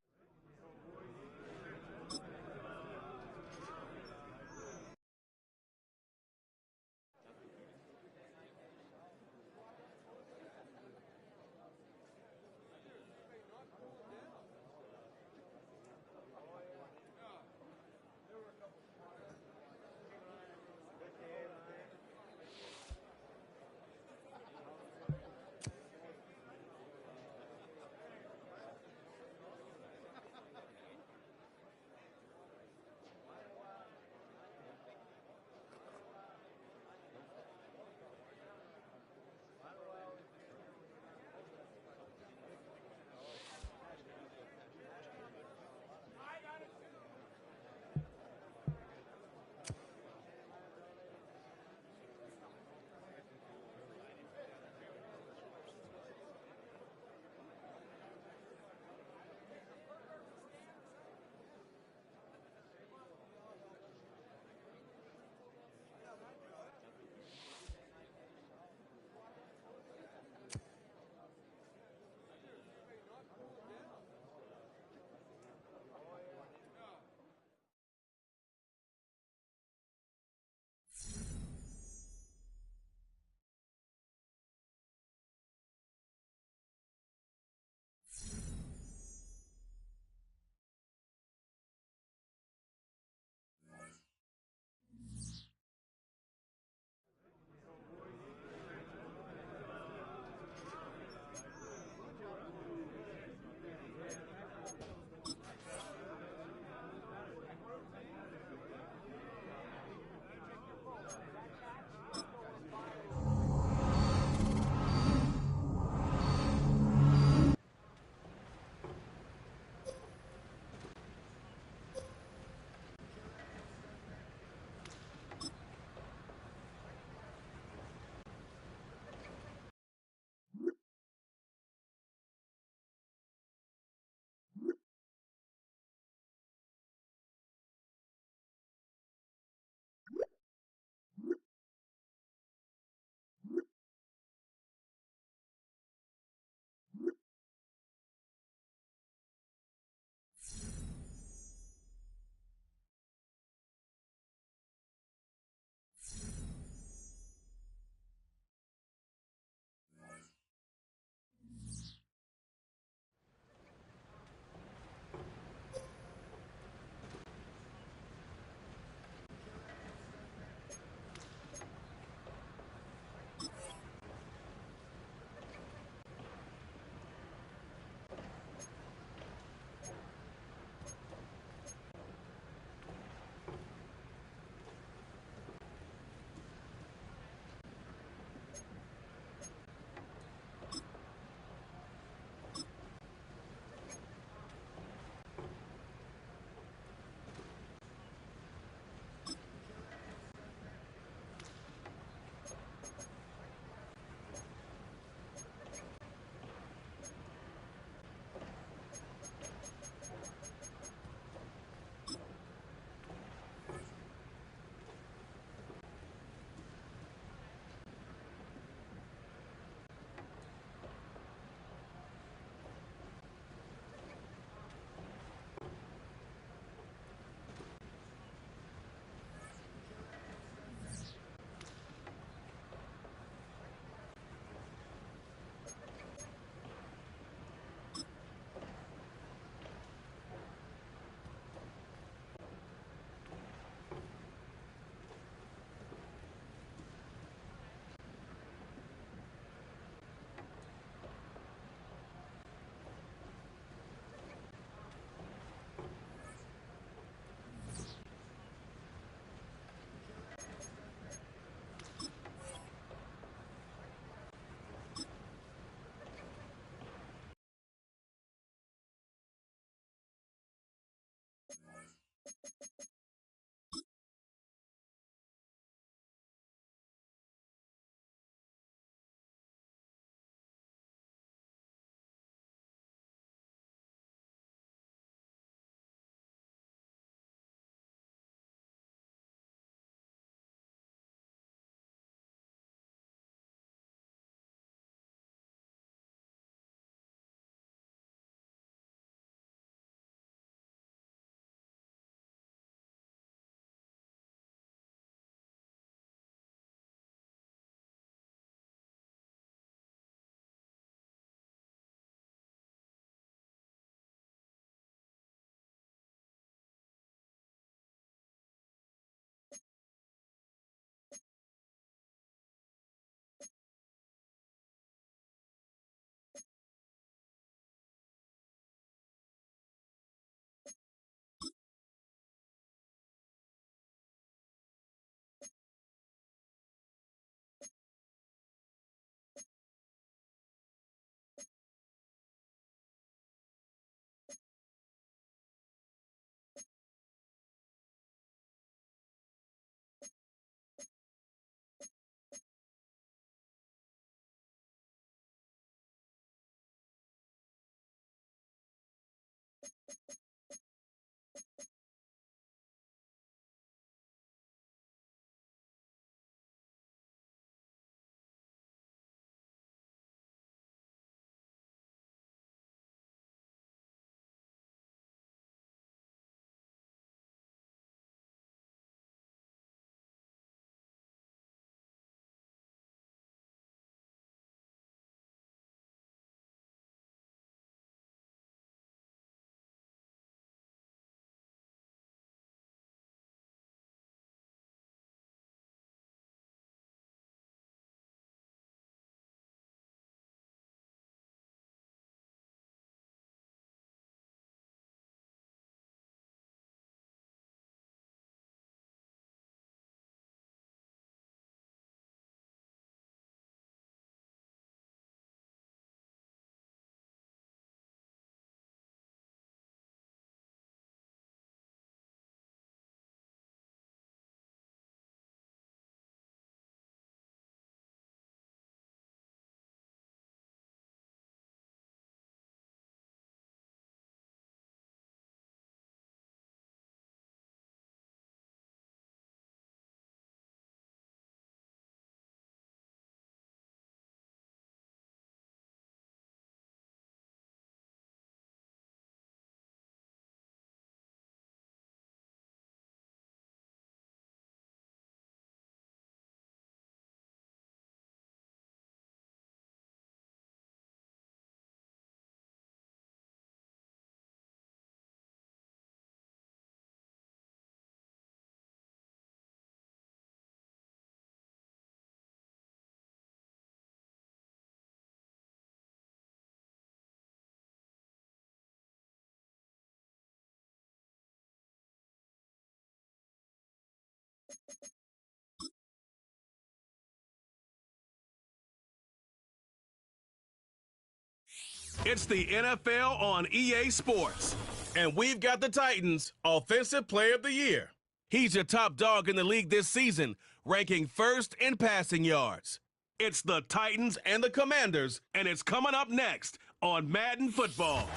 It's the NFL on EA Sports, and we've got the Titans Offensive Player of the Year. He's your top dog in the league this season, ranking first in passing yards. It's the Titans and the Commanders, and it's coming up next on Madden Football.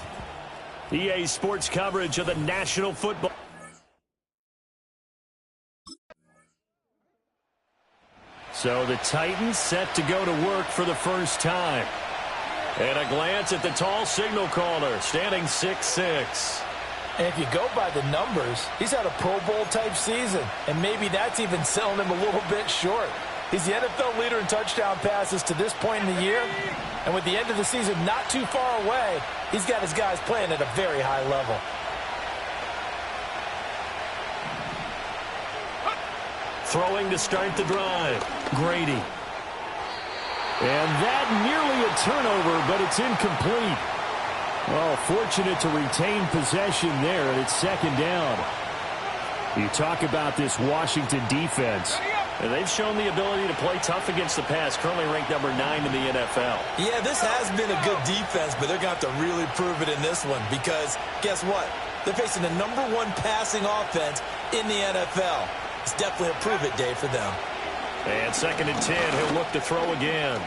EA Sports coverage of the National Football. So the Titans set to go to work for the first time. And a glance at the tall signal caller, standing 6'6". And if you go by the numbers, he's had a Pro Bowl-type season, and maybe that's even selling him a little bit short. He's the NFL leader in touchdown passes to this point in the year, and with the end of the season not too far away, he's got his guys playing at a very high level. Throwing to start the drive, Grady. And that nearly a turnover, but it's incomplete. Well, fortunate to retain possession there, and it's second down. You talk about this Washington defense. And they've shown the ability to play tough against the pass, currently ranked number 9 in the NFL. Yeah, this has been a good defense, but they're going to have to really prove it in this one because guess what? They're facing the number 1 passing offense in the NFL. It's definitely a prove-it day for them. And second and 10, he'll look to throw again.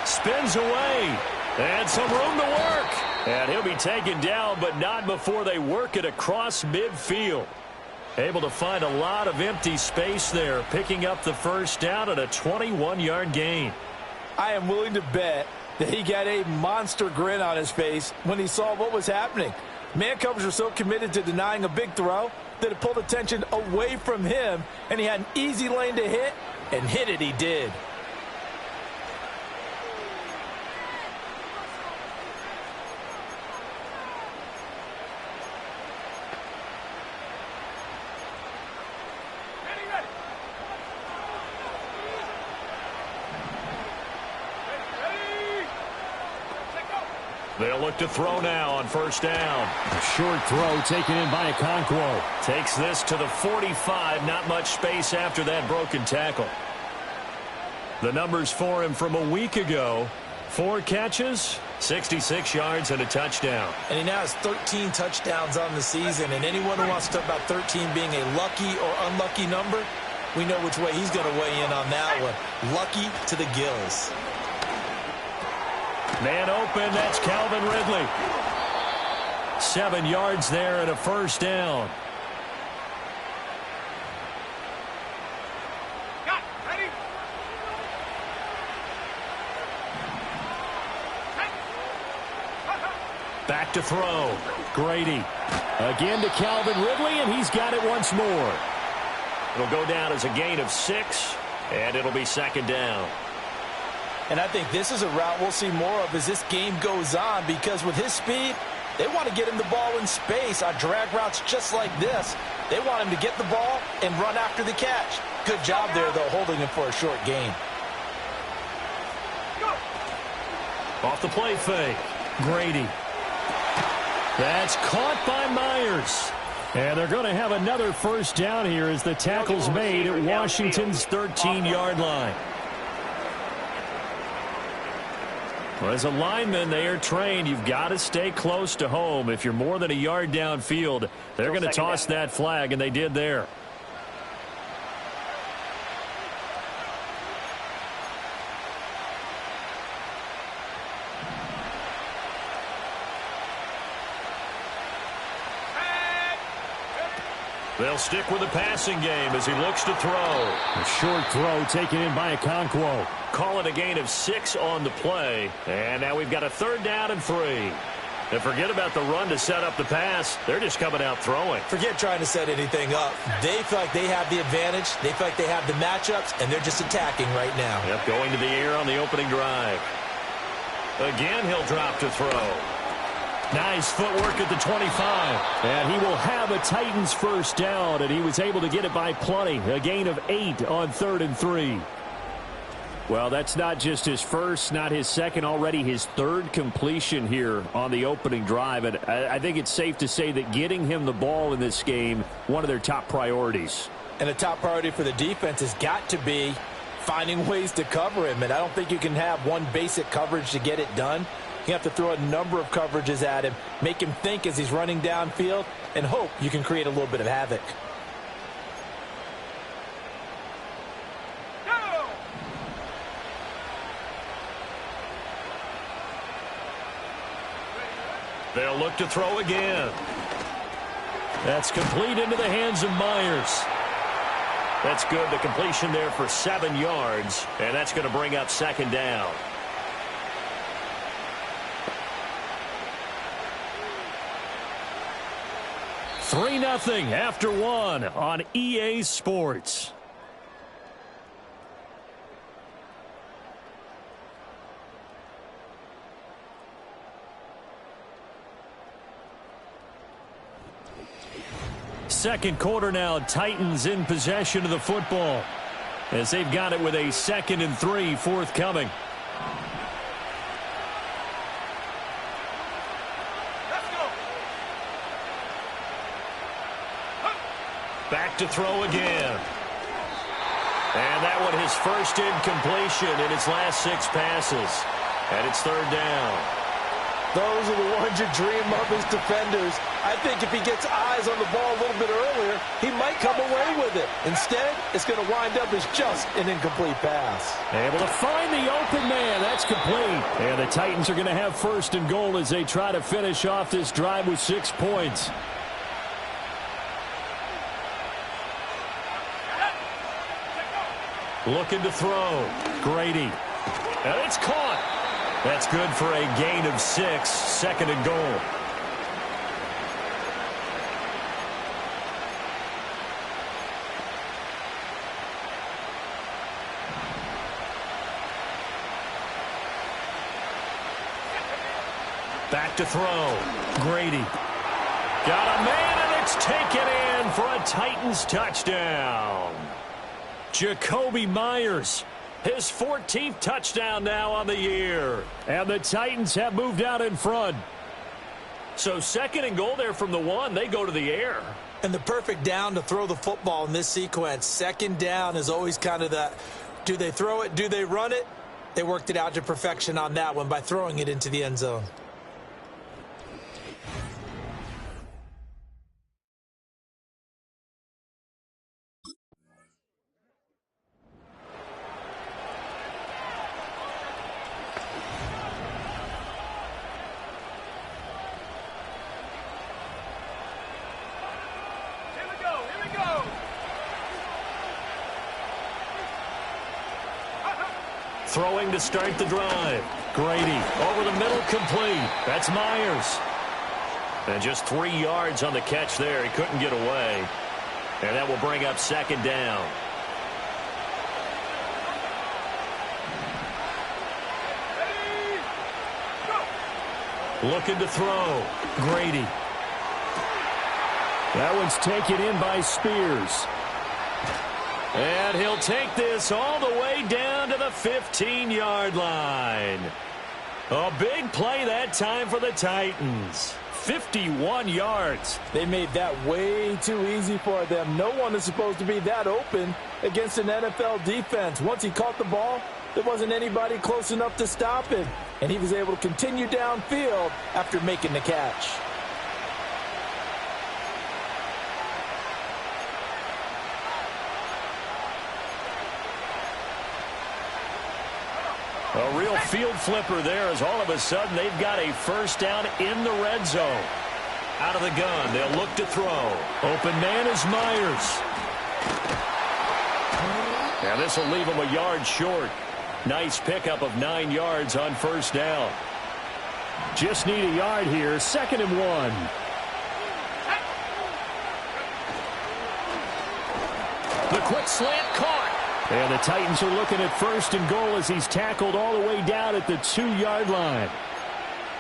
Spins away. And some room to work. And he'll be taken down, but not before they work it across midfield. Able to find a lot of empty space there, picking up the first down at a 21-yard gain. I am willing to bet that he got a monster grin on his face when he saw what was happening. Man coverage were so committed to denying a big throw that it pulled attention away from him, and he had an easy lane to hit, and hit it he did. They'll look to throw now on first down. A short throw taken in by Okonkwo. Takes this to the 45. Not much space after that broken tackle. The numbers for him from a week ago. 4 catches, 66 yards, and a touchdown. And he now has 13 touchdowns on the season. And anyone who wants to talk about 13 being a lucky or unlucky number, we know which way he's going to weigh in on that one. Lucky to the gills. Man open, that's Calvin Ridley. 7 yards there and a first down. Ready? Back to throw. Grady. Again to Calvin Ridley, and he's got it once more. It'll go down as a gain of 6, and it'll be second down. And I think this is a route we'll see more of as this game goes on because with his speed, they want to get him the ball in space on drag routes just like this. They want him to get the ball and run after the catch. Good job there, though, holding him for a short gain. Off the play fake. Grady. That's caught by Myers. And they're going to have another first down here as the tackle's made at Washington's 13-yard line. Well, as a lineman, they are trained. You've got to stay close to home. If you're more than a yard downfield, they're going to toss that flag, and they did there. They'll stick with the passing game as he looks to throw. A short throw taken in by Okonkwo. Call it a gain of 6 on the play. And now we've got a third down and 3. And forget about the run to set up the pass. They're just coming out throwing. Forget trying to set anything up. They feel like they have the advantage. They feel like they have the matchups, and they're just attacking right now. Yep, going to the air on the opening drive. Again, he'll drop to throw. Nice footwork at the 25. And he will have a Titans first down, and he was able to get it by plenty. A gain of 8 on 3rd and 3. Well, that's not just his first, not his second, already his 3rd completion here on the opening drive. And I think it's safe to say that getting him the ball in this game, one of their top priorities. And a top priority for the defense has got to be finding ways to cover him. And I don't think you can have one basic coverage to get it done. You have to throw a number of coverages at him, make him think as he's running downfield, and hope you can create a little bit of havoc. They'll look to throw again. That's complete into the hands of Myers. That's good. The completion there for 7 yards, and that's going to bring up second down. Three 3-0 after 1 on EA Sports. Second quarter now, Titans in possession of the football as they've got it with a 2nd and 3 forthcoming. Let's go. Back to throw again. And that one his first incompletion in his last 6 passes. And it's 3rd down. Those are the ones you dream of as defenders. I think if he gets eyes on the ball a little bit earlier, he might come away with it. Instead, it's going to wind up as just an incomplete pass. Able to find the open man. That's complete. And the Titans are going to have 1st and goal as they try to finish off this drive with 6 points. Looking to throw. Grady. And it's caught. That's good for a gain of 6. 2nd and goal. Back to throw. Grady. Got a man, and it's taken in for a Titans touchdown. Jacoby Myers. His 14th touchdown now on the year. And the Titans have moved out in front. So 2nd and goal there from the 1. They go to the air. And the perfect down to throw the football in this sequence. 2nd down is always kind of the, do they throw it, do they run it? They worked it out to perfection on that one by throwing it into the end zone. Throwing to start the drive. Grady over the middle, complete. That's Myers. And just 3 yards on the catch there. He couldn't get away. And that will bring up 2nd down. Looking to throw. Grady. That one's taken in by Spears. And he'll take this all the way down to the 15-yard line. A big play that time for the Titans. 51 yards. They made that way too easy for them. No one is supposed to be that open against an NFL defense. Once he caught the ball, there wasn't anybody close enough to stop him. And he was able to continue downfield after making the catch. A real field flipper there as all of a sudden they've got a 1st down in the red zone. Out of the gun, they'll look to throw. Open man is Myers. Now this will leave him a yard short. Nice pickup of 9 yards on 1st down. Just need a yard here, 2nd and 1. The quick slant caught. And the Titans are looking at 1st and goal as he's tackled all the way down at the 2-yard line.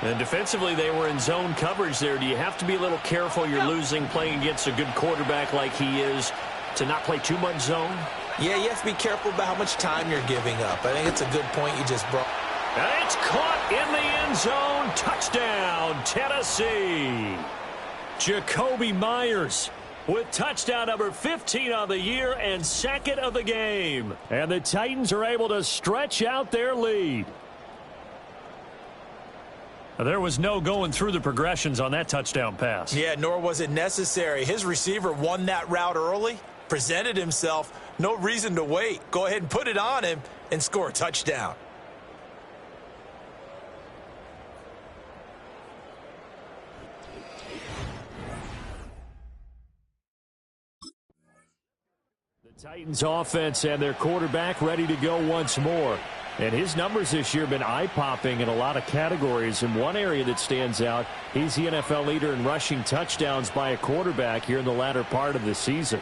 And defensively, they were in zone coverage there. Do you have to be a little careful? You're losing playing against a good quarterback like he is to not play too much zone? Yeah, you have to be careful about how much time you're giving up. I think it's a good point you just brought. And it's caught in the end zone. Touchdown, Tennessee. Jacoby Myers with touchdown number 15 on the year and 2nd of the game. And the Titans are able to stretch out their lead. There was no going through the progressions on that touchdown pass. Yeah, nor was it necessary. His receiver won that route early, presented himself, no reason to wait. Go ahead and put it on him and score a touchdown. The Titans offense and their quarterback ready to go once more. And his numbers this year have been eye-popping in a lot of categories. In one area that stands out, he's the NFL leader in rushing touchdowns by a quarterback here in the latter part of the season.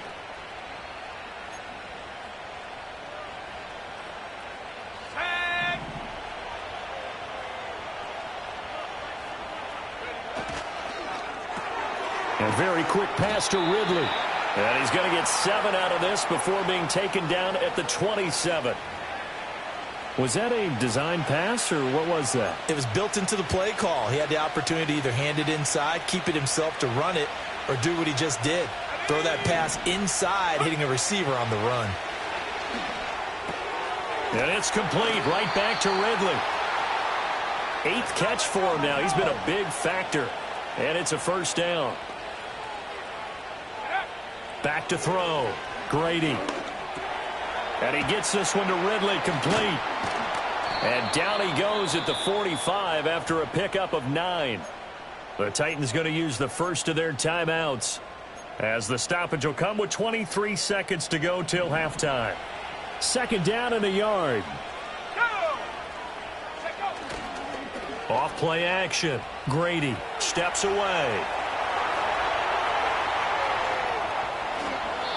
A very quick pass to Ridley. And he's going to get 7 out of this before being taken down at the 27. Was that a design pass, or what was that? It was built into the play call. He had the opportunity to either hand it inside, keep it himself to run it, or do what he just did. Throw that pass inside, hitting a receiver on the run. And it's complete, right back to Ridley. 8th catch for him now. He's been a big factor. And it's a first down. Back to throw. Grady. And he gets this one to Ridley, complete. And down he goes at the 45 after a pickup of 9. The Titans going to use the first of their timeouts, as the stoppage will come with 23 seconds to go till halftime. Second down and a yard. Off play action. Grady steps away.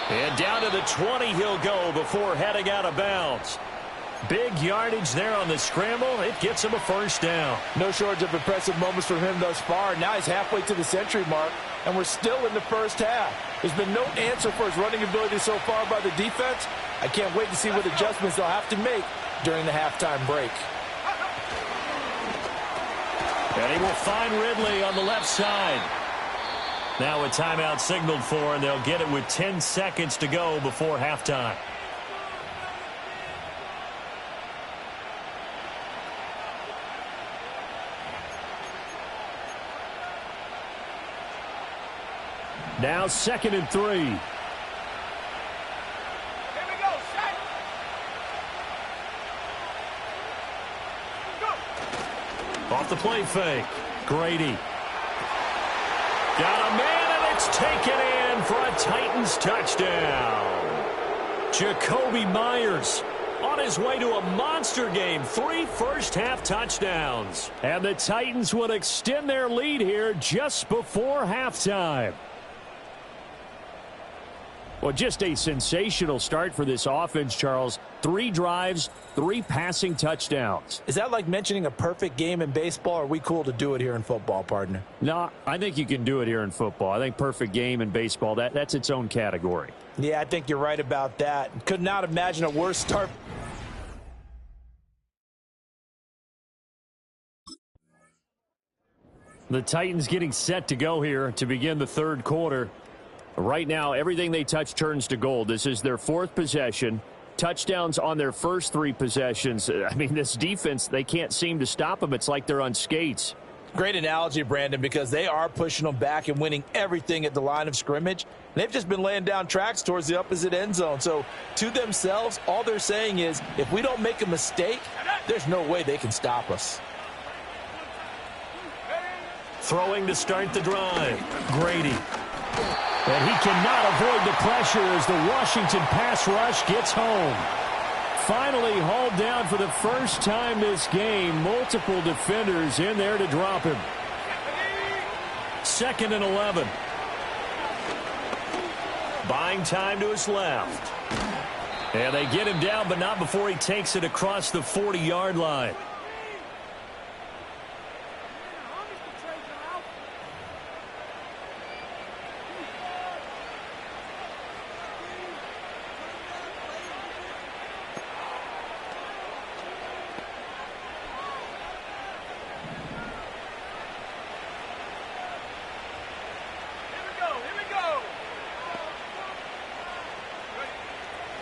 And down to the 20 he'll go before heading out of bounds. Big yardage there on the scramble. It gets him a first down. No shortage of impressive moments from him thus far. Now he's halfway to the century mark, and we're still in the first half. There's been no answer for his running ability so far by the defense. I can't wait to see what adjustments they'll have to make during the halftime break. And he will find Ridley on the left side. Now a timeout signaled for, and they'll get it with 10 seconds to go before halftime. Now 2nd and 3. Here we go, set. Go. Off the play fake. Grady. Got a man, and it's taken in for a Titans touchdown. Jacoby Myers on his way to a monster game. 3 first-half touchdowns. And the Titans will extend their lead here just before halftime. Well, just a sensational start for this offense, Charles. 3 drives, 3 passing touchdowns. Is that like mentioning a perfect game in baseball, or are we cool to do it here in football, partner? No, I think you can do it here in football. I think perfect game in baseball, that's its own category. Yeah, I think you're right about that. Could not imagine a worse start. The Titans getting set to go here to begin the third quarter. Right now, everything they touch turns to gold. This is their 4th possession. Touchdowns on their first 3 possessions. I mean, this defense, they can't seem to stop them. It's like they're on skates. Great analogy, Brandon, because they are pushing them back and winning everything at the line of scrimmage. They've just been laying down tracks towards the opposite end zone. So, to themselves, all they're saying is, if we don't make a mistake, there's no way they can stop us. Throwing to start the drive. Grady. And he cannot avoid the pressure as the Washington pass rush gets home. Finally hauled down for the first time this game. Multiple defenders in there to drop him. 2nd and 11. Buying time to his left. And they get him down, but not before he takes it across the 40-yard line.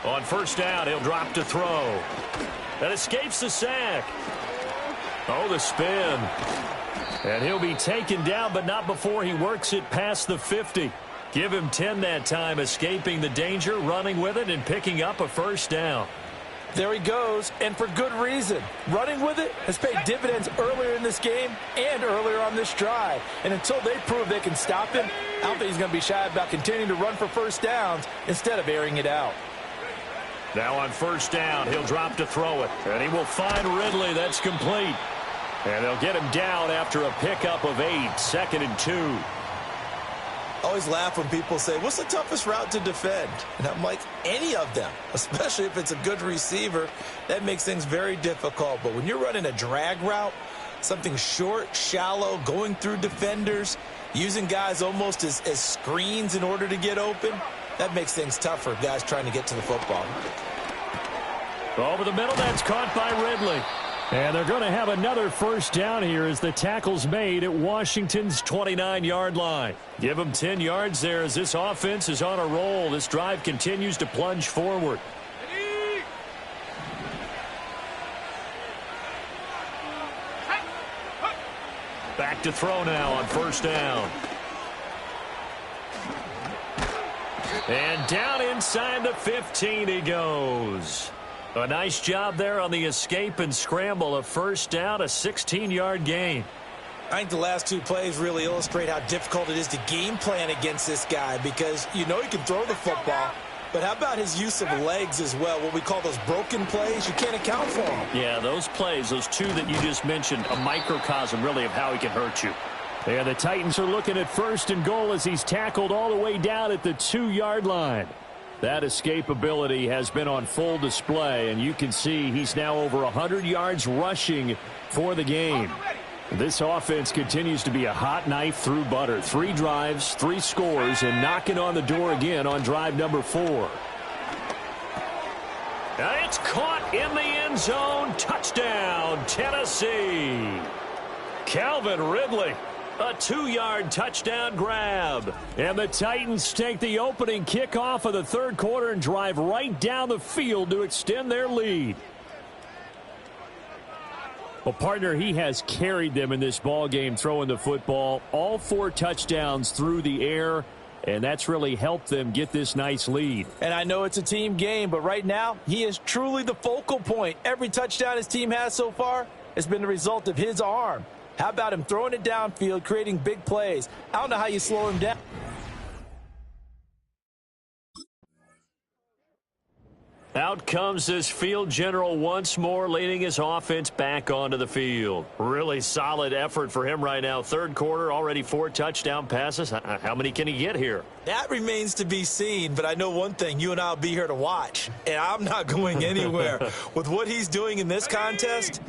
On first down, he'll drop to throw. That escapes the sack. Oh, the spin. And he'll be taken down, but not before he works it past the 50. Give him 10 that time, escaping the danger, running with it, and picking up a first down. There he goes, and for good reason. Running with it has paid dividends earlier in this game and earlier on this drive. And until they prove they can stop him, I don't think he's going to be shy about continuing to run for first downs instead of airing it out. Now on first down, he'll drop to throw it. And he will find Ridley. That's complete. And they'll get him down after a pickup of 8, 2nd and 2. I always laugh when people say, what's the toughest route to defend? And I'm like, any of them, especially if it's a good receiver. That makes things very difficult. But when you're running a drag route, something short, shallow, going through defenders, using guys almost as screens in order to get open, that makes things tough for guys trying to get to the football. Over the middle, that's caught by Ridley. And they're going to have another first down here as the tackle's made at Washington's 29-yard line. Give them 10 yards there as this offense is on a roll. This drive continues to plunge forward. Back to throw now on first down. And down inside the 15 he goes. A nice job there on the escape and scramble. A first down, a 16-yard gain. I think the last two plays really illustrate how difficult it is to game plan against this guy because you know he can throw the football, but how about his use of legs as well, what we call those broken plays? You can't account for them. Yeah, those plays, those two that you just mentioned, a microcosm really of how he can hurt you. And the Titans are looking at 1st and goal as he's tackled all the way down at the 2-yard line. That escapability has been on full display, and you can see he's now over 100 yards rushing for the game. This offense continues to be a hot knife through butter. 3 drives, 3 scores, and knocking on the door again on drive number 4. And it's caught in the end zone. Touchdown, Tennessee. Calvin Ridley. A 2-yard touchdown grab. And the Titans take the opening kickoff of the third quarter and drive right down the field to extend their lead. Well, partner, he has carried them in this ball game throwing the football. All 4 touchdowns through the air, and that's really helped them get this nice lead. And I know it's a team game, but right now he is truly the focal point. Every touchdown his team has so far has been the result of his arm. How about him throwing it downfield, creating big plays? I don't know how you slow him down. Out comes this field general once more, leading his offense back onto the field. Really solid effort for him right now. Third quarter, already 4 touchdown passes. How many can he get here? That remains to be seen, but I know one thing. You and I will be here to watch, and I'm not going anywhere. With what he's doing in this contest,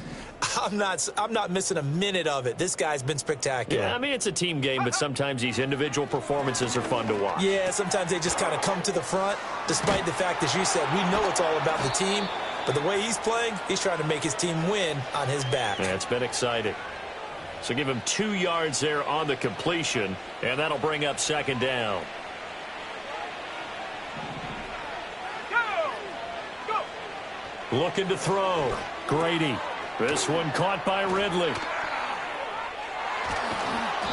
I'm not missing a minute of it. This guy's been spectacular. Yeah, I mean, it's a team game, but sometimes these individual performances are fun to watch. Yeah, sometimes they just kind of come to the front, despite the fact, as you said, we know it's all about the team. But the way he's playing, he's trying to make his team win on his back. Yeah, it's been exciting. So give him 2 yards there on the completion, and that'll bring up 2nd down. Looking to throw. Grady. This one caught by Ridley.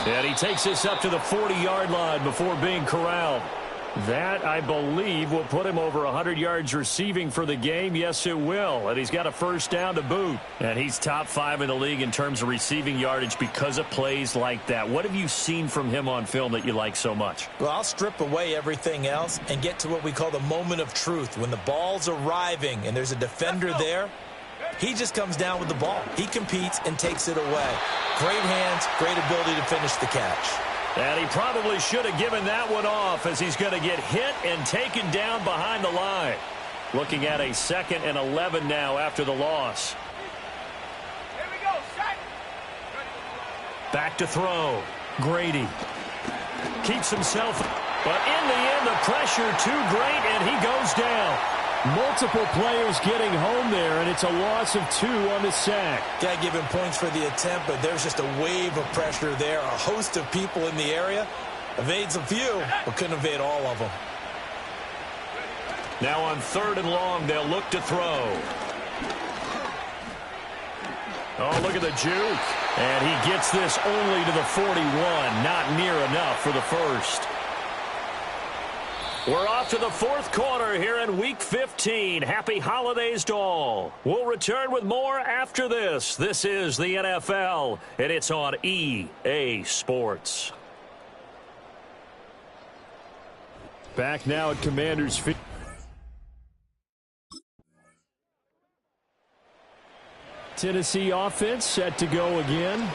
And he takes this up to the 40-yard line before being corralled. That, I believe, will put him over 100 yards receiving for the game. Yes, it will. And he's got a first down to boot. And he's top 5 in the league in terms of receiving yardage because of plays like that. What have you seen from him on film that you like so much? Well, I'll strip away everything else and get to what we call the moment of truth. When the ball's arriving and there's a defender there, he just comes down with the ball. He competes and takes it away. Great hands, great ability to finish the catch. And he probably should have given that one off as he's going to get hit and taken down behind the line. Looking at a 2nd and 11 now after the loss. Here we go, set. Back to throw. Grady keeps himself, but in the end, the pressure too great, and he goes down. Multiple players getting home there, and it's a loss of 2 on the sack. Got to give him points for the attempt, but there's just a wave of pressure there. A host of people in the area. Evades a few, but couldn't evade all of them. Now on 3rd and long, they'll look to throw. Oh, look at the juke. And he gets this only to the 41. Not near enough for the first. We're off to the fourth quarter here in Week 15. Happy holidays to all. We'll return with more after this. This is the NFL, and it's on EA Sports. Back now at Commanders Field. Tennessee offense set to go again.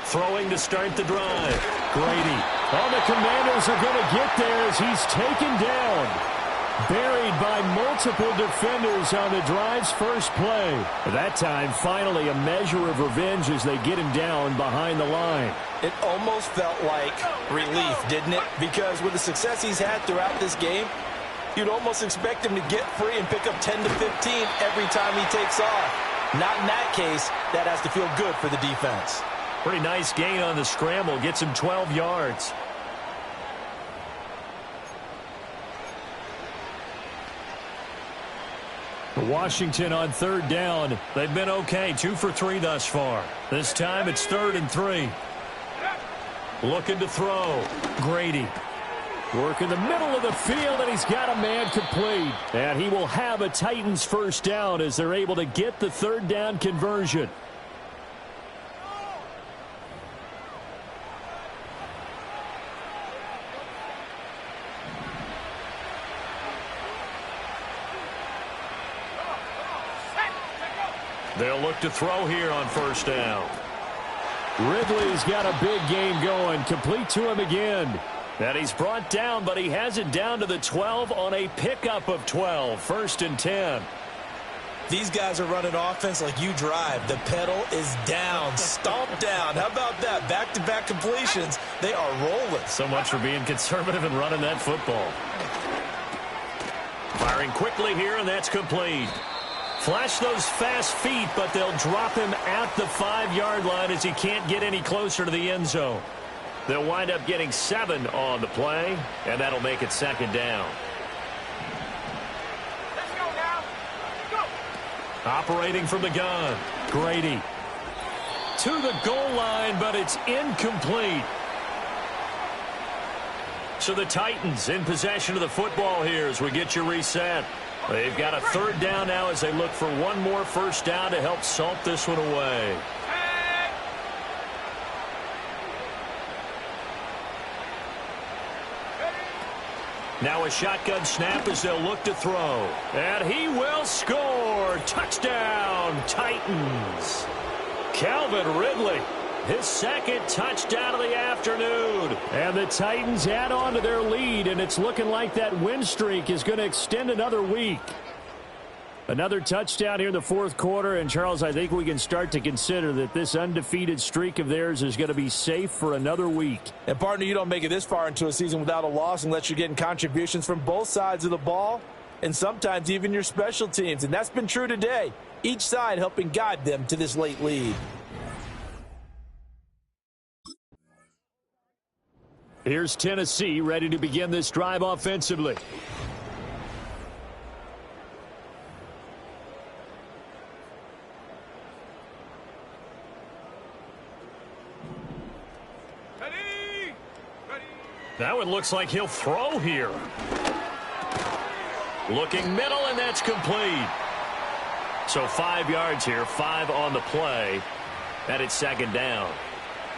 Throwing to start the drive. Grady. Oh, the Commanders are going to get there as he's taken down. Buried by multiple defenders on the drive's first play. That time, finally, a measure of revenge as they get him down behind the line. It almost felt like relief, didn't it? Because with the success he's had throughout this game, you'd almost expect him to get free and pick up 10 to 15 every time he takes off. Not in that case. That has to feel good for the defense. Pretty nice gain on the scramble. Gets him 12 yards. Washington on third down. They've been okay. 2 for 3 thus far. This time it's 3rd and 3. Looking to throw. Grady. Work in the middle of the field, and he's got a man complete. And he will have a Titans first down as they're able to get the third down conversion. They'll look to throw here on first down. Ridley's got a big game going. Complete to him again. And he's brought down, but he has it down to the 12 on a pickup of 12. 1st and 10. These guys are running offense like you drive. The pedal is down. Stomp down. How about that? Back-to-back completions. They are rolling. So much for being conservative and running that football. Firing quickly here, and that's complete. Flash those fast feet, but they'll drop him at the 5-yard line as he can't get any closer to the end zone. They'll wind up getting 7 on the play, and that'll make it 2nd down. Let's go now. Go. Operating from the gun. Grady. To the goal line, but it's incomplete. So the Titans in possession of the football here as we get you reset. They've got a 3rd down now as they look for one more first down to help salt this one away. Now a shotgun snap as they'll look to throw. And he will score. Touchdown, Titans. Calvin Ridley. His 2nd touchdown of the afternoon. And the Titans add on to their lead, and it's looking like that win streak is going to extend another week. Another touchdown here in the 4th quarter, and Charles, I think we can start to consider that this undefeated streak of theirs is going to be safe for another week. And, partner, you don't make it this far into a season without a loss unless you're getting contributions from both sides of the ball and sometimes even your special teams, and that's been true today. Each side helping guide them to this late lead. Here's Tennessee ready to begin this drive offensively. Ready. Ready. That one looks like he'll throw here. Looking middle, and that's complete. So 5 yards here, 5 on the play. And it's 2nd down.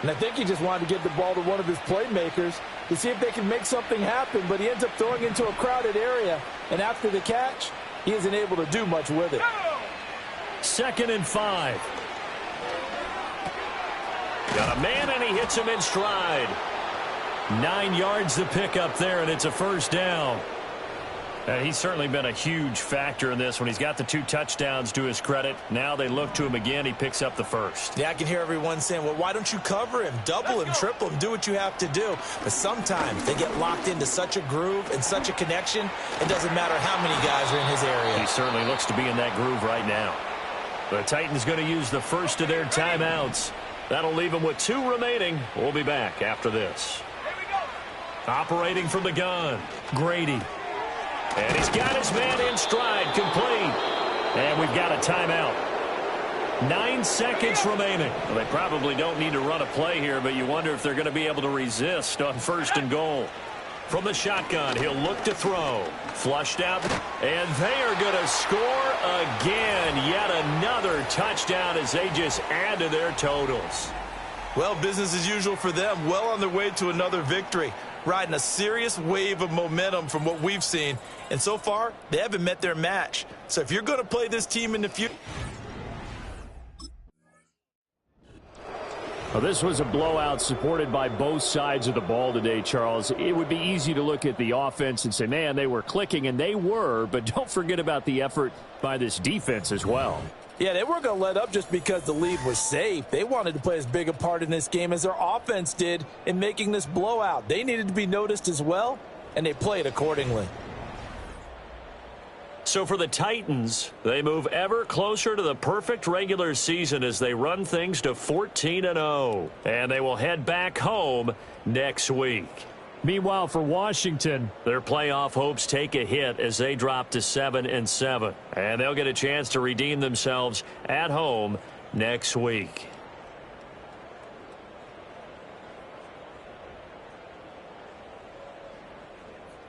And I think he just wanted to get the ball to one of his playmakers to see if they can make something happen, but he ends up throwing into a crowded area, and after the catch, he isn't able to do much with it. 2nd and 5. Got a man, and he hits him in stride. 9 yards to pick up there, and it's a first down. He's certainly been a huge factor in this when he's got the 2 touchdowns to his credit. Now they look to him again. He picks up the first. Yeah, I can hear everyone saying, well, why don't you cover him, double him, triple him, do what you have to do. But sometimes they get locked into such a groove and such a connection, it doesn't matter how many guys are in his area. He certainly looks to be in that groove right now. The Titans going to use the first of their timeouts. That'll leave him with 2 remaining. We'll be back after this. Here we go. Operating from the gun, Grady. And he's got his man in stride, complete. And we've got a timeout. 9 seconds remaining. Well, they probably don't need to run a play here, but you wonder if they're going to be able to resist on 1st and goal. From the shotgun, he'll look to throw. Flushed out, and they are going to score again. Yet another touchdown as they just add to their totals. Well, business as usual for them. Well on their way to another victory. Riding a serious wave of momentum from what we've seen. And so far, they haven't met their match. So if you're going to play this team in the future... Well, this was a blowout supported by both sides of the ball today, Charles. It would be easy to look at the offense and say, man, they were clicking, and they were, but don't forget about the effort by this defense as well. Yeah, they weren't going to let up just because the lead was safe. They wanted to play as big a part in this game as their offense did in making this blowout. They needed to be noticed as well, and they played accordingly. So for the Titans, they move ever closer to the perfect regular season as they run things to 14-0. And they will head back home next week. Meanwhile, for Washington, their playoff hopes take a hit as they drop to 7-7. And they'll get a chance to redeem themselves at home next week.